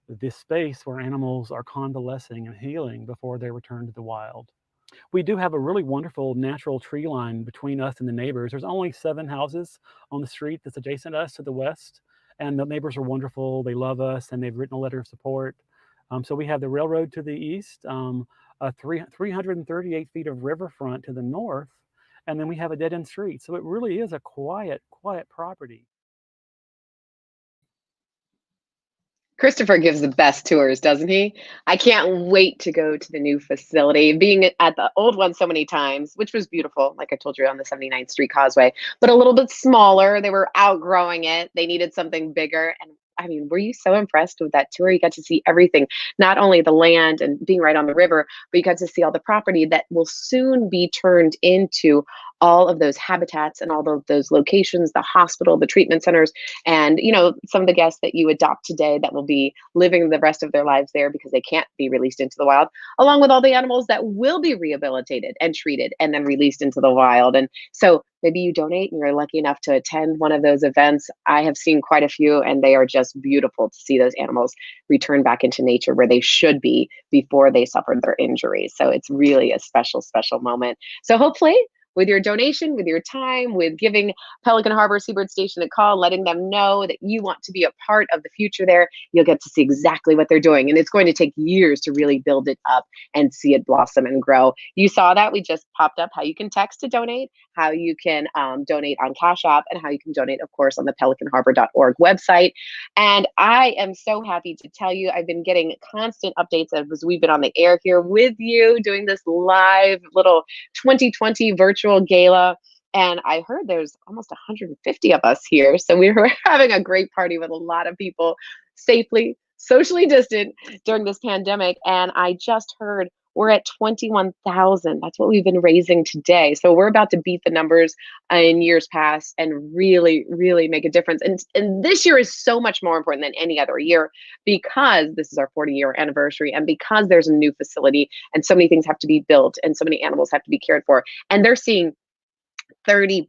this space where animals are convalescing and healing before they return to the wild. We do have a really wonderful natural tree line between us and the neighbors. There's only 7 houses on the street that's adjacent to us to the west, and the neighbors are wonderful. They love us, and they've written a letter of support. So we have the railroad to the east, 338 feet of riverfront to the north, and then we have a dead-end street. So it really is a quiet property. Christopher gives the best tours, doesn't he? I can't wait to go to the new facility. Being at the old one so many times, which was beautiful, like I told you, on the 79th Street Causeway, but a little bit smaller. They were outgrowing it. They needed something bigger. And I mean, were you so impressed with that tour? You got to see everything, not only the land and being right on the river, but you got to see all the property that will soon be turned into all of those habitats and all of those locations, the hospital, the treatment centers, and some of the guests that you adopt today that will be living the rest of their lives there because they can't be released into the wild, along with all the animals that will be rehabilitated and treated and then released into the wild. And so maybe you donate and you're lucky enough to attend one of those events. I have seen quite a few, and they are just beautiful to see those animals return back into nature where they should be before they suffered their injuries. So it's really a special, special moment. So hopefully, with your donation, with your time, with giving Pelican Harbor Seabird Station a call, letting them know that you want to be a part of the future there, you'll get to see exactly what they're doing. And it's going to take years to really build it up and see it blossom and grow. You saw that. We just popped up how you can text to donate, how you can donate on Cash App, and how you can donate, of course, on the pelicanharbor.org website. And I am so happy to tell you, I've been getting constant updates as we've been on the air here with you, doing this live little 2020 virtual gala. And I heard there's almost 150 of us here. So we were having a great party with a lot of people, safely, socially distant during this pandemic. And I just heard we're at 21,000. That's what we've been raising today. So we're about to beat the numbers in years past and really, really make a difference. And this year is so much more important than any other year because this is our 40-year anniversary and because there's a new facility and so many things have to be built and so many animals have to be cared for. And they're seeing 30%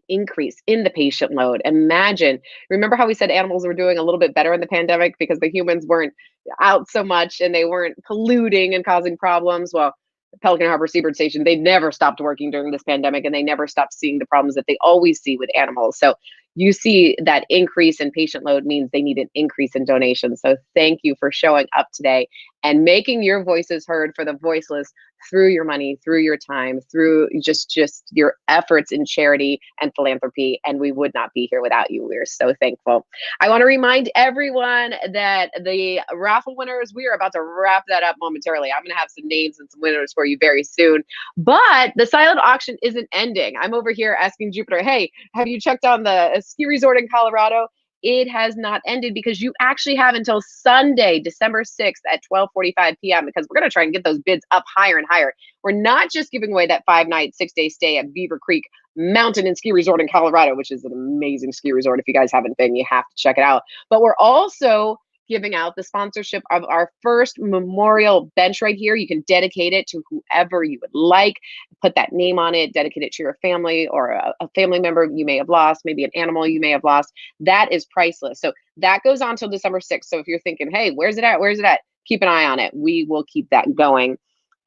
increase in the patient load. Imagine, remember how we said animals were doing a little bit better in the pandemic because the humans weren't out so much and they weren't polluting and causing problems? Well, the Pelican Harbor Seabird Station, they never stopped working during this pandemic and they never stopped seeing the problems that they always see with animals. So you see that increase in patient load means they need an increase in donations. So thank you for showing up today and making your voices heard for the voiceless through your money, through your time, through just your efforts in charity and philanthropy. And we would not be here without you. We're so thankful. I want to remind everyone that the raffle winners, we are about to wrap that up momentarily. I'm going to have some names and some winners for you very soon. But the silent auction isn't ending. I'm over here asking Jupiter, hey, have you checked on the ski resort in Colorado? It has not ended because you actually have until Sunday, December 6th at 12:45 p.m. because we're going to try and get those bids up higher and higher. We're not just giving away that 5-night, 6-day stay at Beaver Creek Mountain and Ski Resort in Colorado, which is an amazing ski resort. If you guys haven't been, you have to check it out. But we're also giving out the sponsorship of our first memorial bench right here. You can dedicate it to whoever you would like, put that name on it, dedicate it to your family or a family member you may have lost, maybe an animal you may have lost. That is priceless. So that goes on till December 6th. So if you're thinking, hey, where's it at? Where's it at? Keep an eye on it. We will keep that going.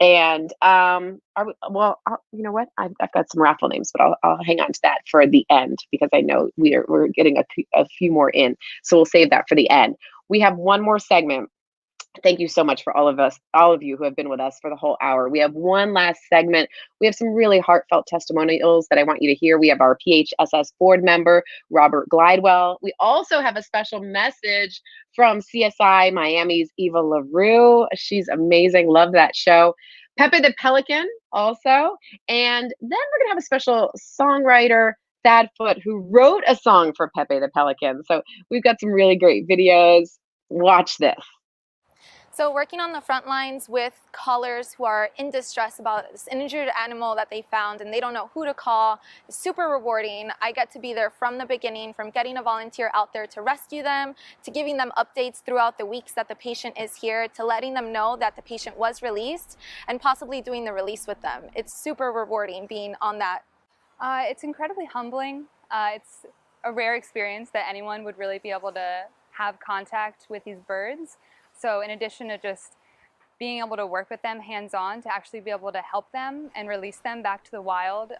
And you know what? I've got some raffle names, but I'll hang on to that for the end because I know we're getting a few more in. So we'll save that for the end. We have one more segment. Thank you so much for all of you who have been with us for the whole hour. We have one last segment. We have some really heartfelt testimonials that I want you to hear. We have our PHSS board member, Robert Glidewell. We also have a special message from CSI Miami's Eva LaRue. She's amazing. Love that show. Pepe the Pelican also. And then we're going to have a special songwriter, Thad Foote, who wrote a song for Pepe the Pelican. So we've got some really great videos. Watch this. So working on the front lines with callers who are in distress about this injured animal that they found and they don't know who to call is super rewarding. I get to be there from the beginning, from getting a volunteer out there to rescue them, to giving them updates throughout the weeks that the patient is here, to letting them know that the patient was released and possibly doing the release with them. It's super rewarding being on that. It's incredibly humbling. It's a rare experience that anyone would really be able to have contact with these birds. So in addition to just being able to work with them hands-on, to actually be able to help them and release them back to the wild,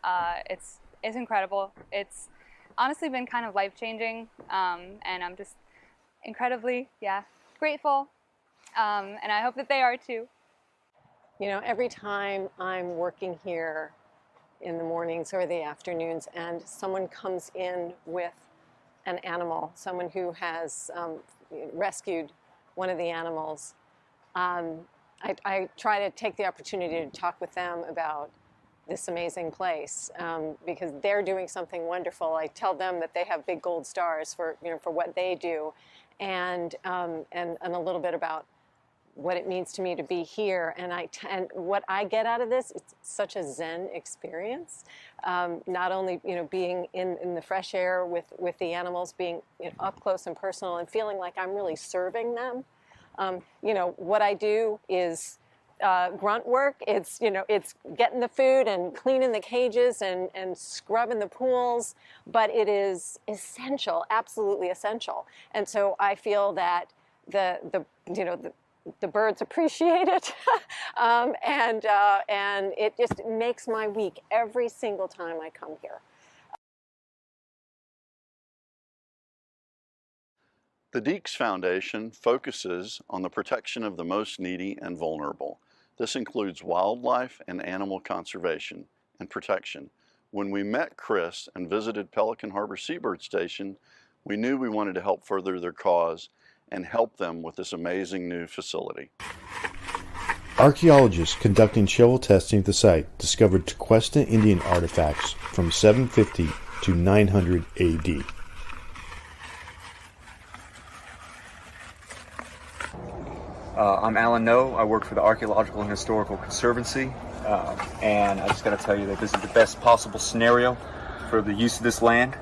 it's incredible. It's honestly been kind of life-changing, and I'm just incredibly, grateful, and I hope that they are too. You know, every time I'm working here in the mornings or the afternoons and someone comes in with an animal, someone who has rescued one of the animals, I try to take the opportunity to talk with them about this amazing place because they're doing something wonderful. I tell them that they have big gold stars for what they do, and a little bit about what it means to me to be here, and what I get out of this. It's such a Zen experience. Not only being in the fresh air with the animals, being up close and personal, and feeling like I'm really serving them. What I do is grunt work. It's getting the food and cleaning the cages and scrubbing the pools, but it is essential, absolutely essential. And so I feel that the birds appreciate it, and it just makes my week every single time I come here. The Deeks Foundation focuses on the protection of the most needy and vulnerable. This includes wildlife and animal conservation and protection. When we met Chris and visited Pelican Harbor Seabird Station, we knew we wanted to help further their cause and help them with this amazing new facility. Archaeologists conducting shovel testing at the site discovered Tequesta Indian artifacts from 750 to 900 AD. I'm Alan No. I work for the Archaeological and Historical Conservancy, and I just got to tell you that this is the best possible scenario for the use of this land.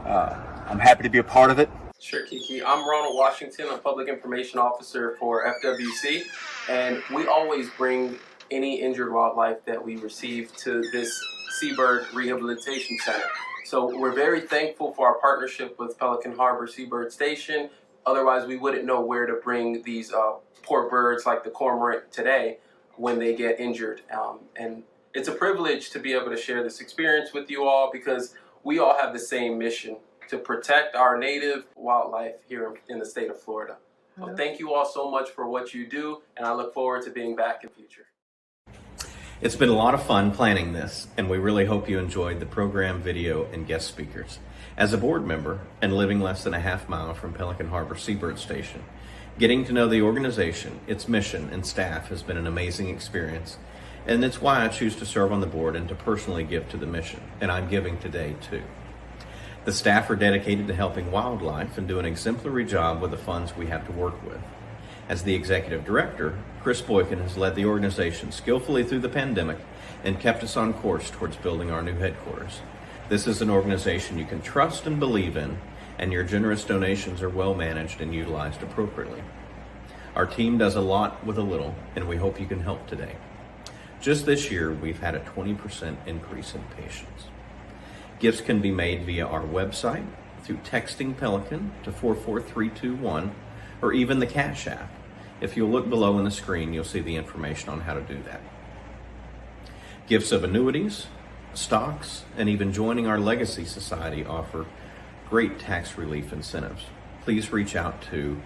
I'm happy to be a part of it. Sure, Kiki. I'm Ronald Washington. I'm Public Information Officer for FWC, and we always bring any injured wildlife that we receive to this Seabird Rehabilitation Center. So we're very thankful for our partnership with Pelican Harbor Seabird Station. Otherwise, we wouldn't know where to bring these poor birds like the cormorant today when they get injured. And it's a privilege to be able to share this experience with you all because we all have the same mission to protect our native wildlife here in the state of Florida. So thank you all so much for what you do, and I look forward to being back in the future. It's been a lot of fun planning this, and we really hope you enjoyed the program, video, and guest speakers. As a board member and living less than a half mile from Pelican Harbor Seabird Station, getting to know the organization, its mission, and staff has been an amazing experience, and it's why I choose to serve on the board and to personally give to the mission, and I'm giving today too. The staff are dedicated to helping wildlife and do an exemplary job with the funds we have to work with. As the executive director, Chris Boykin has led the organization skillfully through the pandemic and kept us on course towards building our new headquarters. This is an organization you can trust and believe in, and your generous donations are well managed and utilized appropriately. Our team does a lot with a little, and we hope you can help today. Just this year, we've had a 20% increase in patients. Gifts can be made via our website, through texting Pelican to 44321, or even the Cash App. If you'll look below on the screen, you'll see the information on how to do that. Gifts of annuities, stocks, and even joining our Legacy Society offer great tax relief incentives. Please reach out to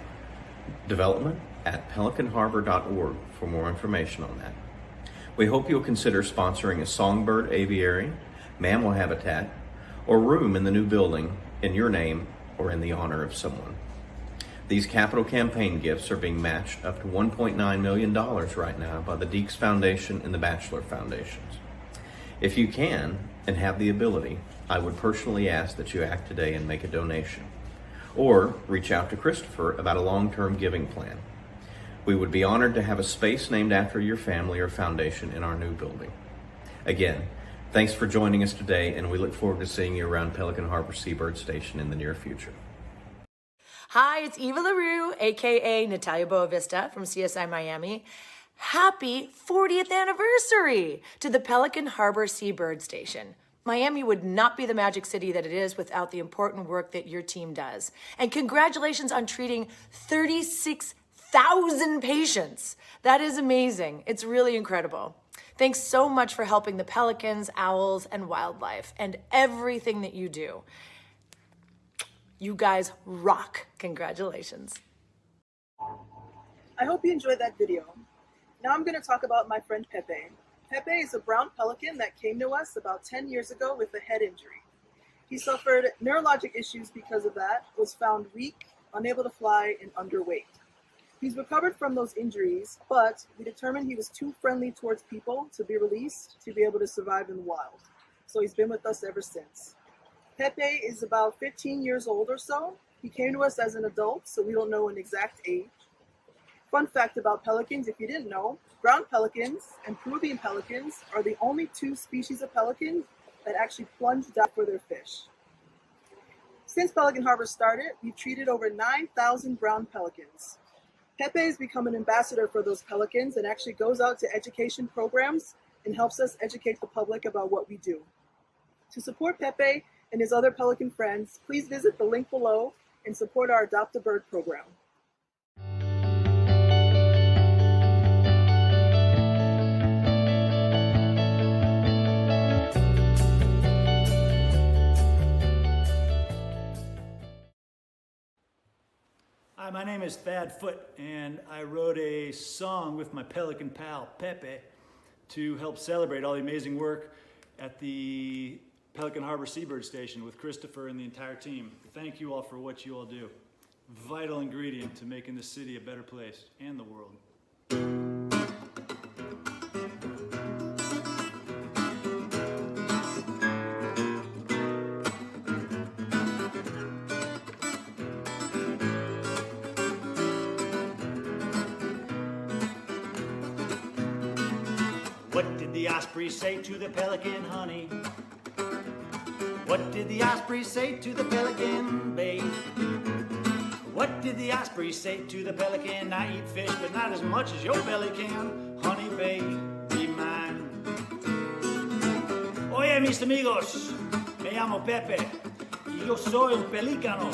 development@pelicanharbor.org for more information on that. We hope you'll consider sponsoring a songbird aviary, mammal habitat, or room in the new building in your name or in the honor of someone. These capital campaign gifts are being matched up to $1.9 million right now by the Deeks Foundation and the Batchelor Foundations. If you can and have the ability, I would personally ask that you act today and make a donation. Or reach out to Christopher about a long-term giving plan. We would be honored to have a space named after your family or foundation in our new building. Again, thanks for joining us today, and we look forward to seeing you around Pelican Harbor Seabird Station in the near future. Hi, it's Eva LaRue, aka Natalia Boavista from CSI Miami. Happy 40th anniversary to the Pelican Harbor Seabird Station. Miami would not be the magic city that it is without the important work that your team does. And congratulations on treating 36,000 patients. That is amazing. It's really incredible. Thanks so much for helping the pelicans, owls, and wildlife, and everything that you do. You guys rock. Congratulations. I hope you enjoyed that video. Now I'm going to talk about my friend Pepe. Pepe is a brown pelican that came to us about 10 years ago with a head injury. He suffered neurologic issues because of that, was found weak, unable to fly, and underweight. He's recovered from those injuries, but we determined he was too friendly towards people to be released to be able to survive in the wild. So he's been with us ever since. Pepe is about 15 years old or so. He came to us as an adult, so we don't know an exact age. Fun fact about pelicans, if you didn't know, brown pelicans and Peruvian pelicans are the only two species of pelicans that actually plunge down for their fish. Since Pelican Harbor started, we've treated over 9,000 brown pelicans. Pepe has become an ambassador for those pelicans and actually goes out to education programs and helps us educate the public about what we do. To support Pepe and his other pelican friends, please visit the link below and support our Adopt a Bird program. Hi, my name is Thad Foote, and I wrote a song with my pelican pal, Pepe, to help celebrate all the amazing work at the Pelican Harbor Seabird Station with Christopher and the entire team. Thank you all for what you all do. Vital ingredient to making the city a better place and the world. What did the Osprey say to the pelican, honey? What did the Osprey say to the pelican, babe? What did the Osprey say to the pelican? I eat fish, but not as much as your belly can. Honey, babe, be mine. Oye, mis amigos, me llamo Pepe, y yo soy un pelícano.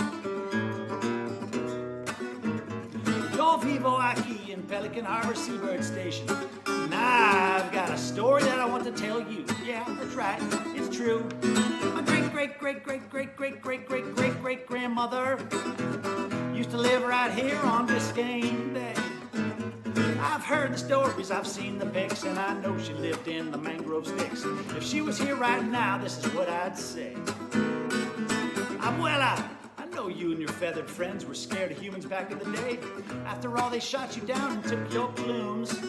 Yo vivo aquí in Pelican Harbor Seabird Station. Now I've got a story that I want to tell you. Yeah, that's right, it's true. My great-great-great-great-great-great-great-great-great-grandmother used to live right here on Biscayne Bay. I've heard the stories, I've seen the pics, and I know she lived in the mangrove sticks. If she was here right now, this is what I'd say. Abuela, I know you and your feathered friends were scared of humans back in the day. After all, they shot you down and took your plumes.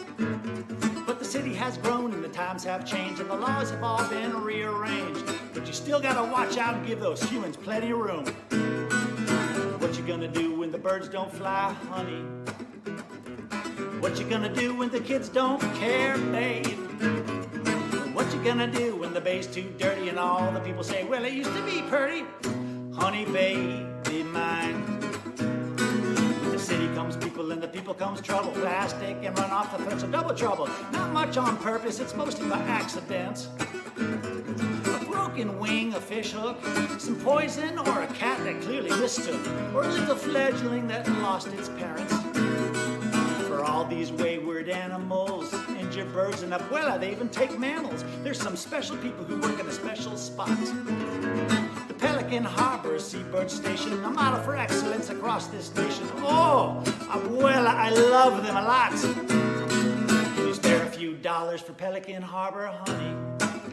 But the city has grown and the times have changed and the laws have all been rearranged. But you still gotta watch out and give those humans plenty of room. What you gonna do when the birds don't fly, honey? What you gonna do when the kids don't care, babe? What you gonna do when the bay's too dirty and all the people say, well, it used to be pretty? Honey, babe, be mine. The city comes people and the people comes trouble. Plastic and run off the threats of double trouble. Not much on purpose, it's mostly by accident. A broken wing, a fish hook, some poison, or a cat that clearly mistook, or a little fledgling that lost its parents. For all these wayward animals, injured birds, and abuela, they even take mammals. There's some special people who work in a special spot. Pelican Harbor Seabird Station, a model for excellence across this nation. Oh, abuela, I love them a lot. Can you spare a few dollars for Pelican Harbor, honey?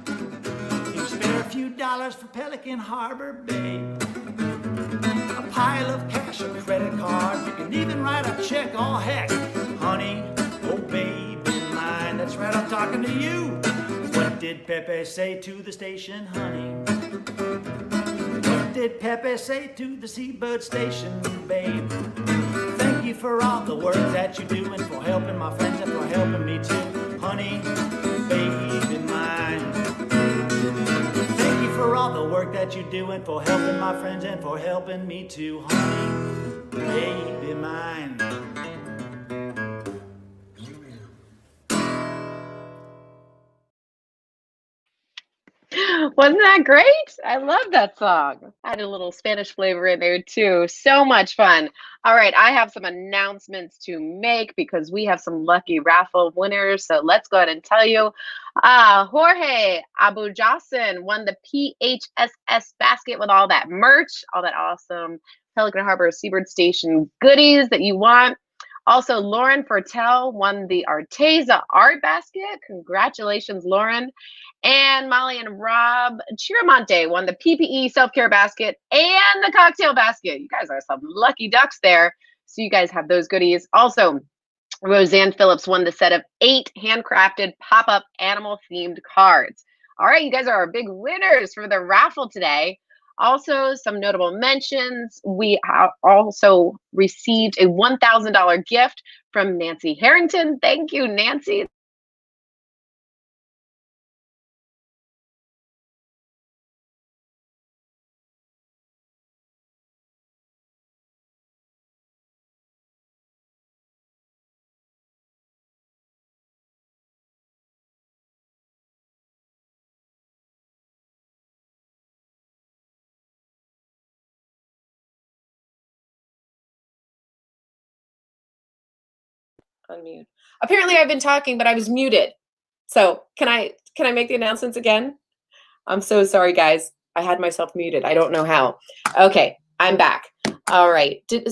Can you spare a few dollars for Pelican Harbor, babe? A pile of cash, a credit card, you can even write a check, oh heck. Honey, oh baby mine, that's right, I'm talking to you. What did Pepe say to the station, honey? What did Pepe say to the Seabird Station, babe? Thank you for all the work that you do and for helping my friends and for helping me too. Honey, baby mine. Thank you for all the work that you do and for helping my friends and for helping me too. Honey, baby mine. Wasn't that great? I love that song. Had a little Spanish flavor in there too. So much fun. All right, I have some announcements to make because we have some lucky raffle winners. So let's go ahead and tell you. Jorge Abujasin won the PHSS basket with all that merch, all that awesome Pelican Harbor Seabird Station goodies that you want. Also, Lauren Fertel won the Arteza art basket. Congratulations, Lauren. And Molly and Rob Chiramonte won the PPE self-care basket and the cocktail basket. You guys are some lucky ducks there. So you guys have those goodies. Also, Roseanne Phillips won the set of 8 handcrafted pop-up animal-themed cards. All right, you guys are our big winners for the raffle today. Also, some notable mentions. We have also received a $1,000 gift from Nancy Harrington. Thank you, Nancy. Unmute. Apparently I've been talking, but I was muted. So can I make the announcements again? I'm so sorry, guys. I had myself muted. I don't know how. Okay, I'm back. All right. Did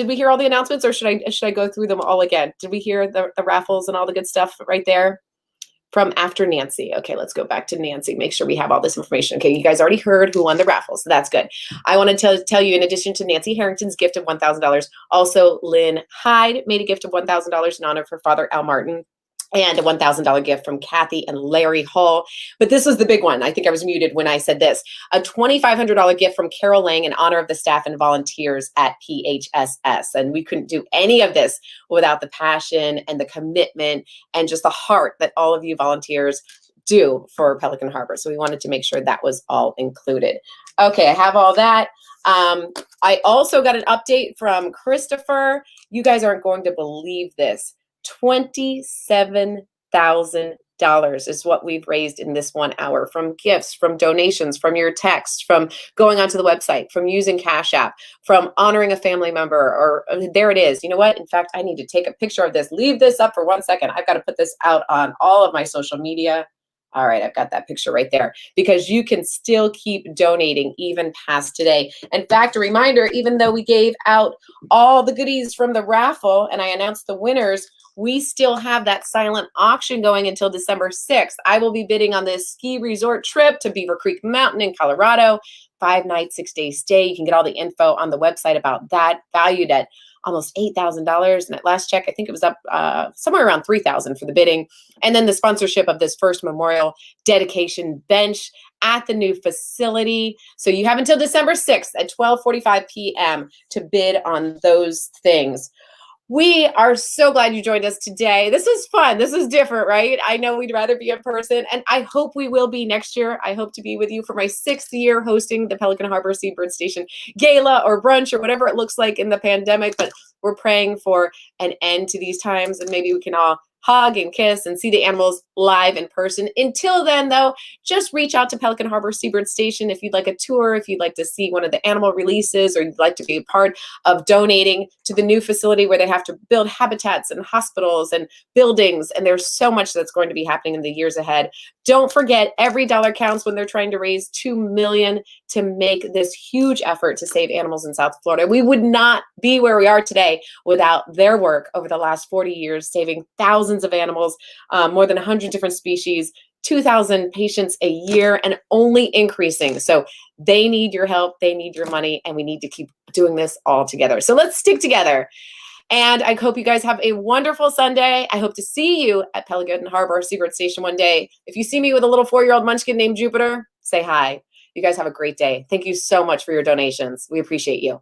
we hear all the announcements, or should I go through them all again? Did we hear the raffles and all the good stuff right there from after Nancy? Okay, let's go back to Nancy. Make sure we have all this information. Okay, you guys already heard who won the raffle, so that's good. I want to tell you, in addition to Nancy Harrington's gift of $1,000, also Lynn Hyde made a gift of $1,000 in honor of her father, Al Martin, and a $1,000 gift from Kathy and Larry Hall. But this was the big one. I think I was muted when I said this. A $2,500 gift from Carol Lang in honor of the staff and volunteers at PHSS. And we couldn't do any of this without the passion and the commitment and just the heart that all of you volunteers do for Pelican Harbor. So we wanted to make sure that was all included. Okay, I have all that. I also got an update from Christopher. You guys aren't going to believe this. $27,000 is what we've raised in this 1 hour from gifts, from donations, from your text, from going onto the website, from using Cash App, from honoring a family member, or there it is. You know what? In fact, I need to take a picture of this. Leave this up for 1 second. I've got to put this out on all of my social media. All right, I've got that picture right there because you can still keep donating even past today. In fact, a reminder, even though we gave out all the goodies from the raffle and I announced the winners, we still have that silent auction going until December 6th. I will be bidding on this ski resort trip to Beaver Creek Mountain in Colorado, 5 nights, 6 days stay. You can get all the info on the website about that, valued at almost $8,000. And at last check, I think it was up somewhere around $3,000 for the bidding. And then the sponsorship of this first memorial dedication bench at the new facility. So you have until December 6th at 12:45 p.m. to bid on those things. We are so glad you joined us today. This is fun. This is different, right? I know we'd rather be in person, and I hope we will be next year. I hope to be with you for my 6th year hosting the Pelican Harbor Seabird Station Gala or brunch or whatever it looks like in the pandemic, but we're praying for an end to these times, and maybe we can all hug and kiss and see the animals live in person. Until then, though, just reach out to Pelican Harbor Seabird Station if you'd like a tour, if you'd like to see one of the animal releases, or you'd like to be a part of donating to the new facility where they have to build habitats and hospitals and buildings. And there's so much that's going to be happening in the years ahead. Don't forget, every dollar counts when they're trying to raise $2 million to make this huge effort to save animals in South Florida. We would not be where we are today without their work over the last 40 years, saving thousands of animals, more than 100 different species, 2,000 patients a year, and only increasing. So they need your help, they need your money, and we need to keep doing this all together. So let's stick together. And I hope you guys have a wonderful Sunday. I hope to see you at Pelican Harbor Seabird Station one day. If you see me with a little 4-year-old munchkin named Jupiter, say hi. You guys have a great day. Thank you so much for your donations. We appreciate you.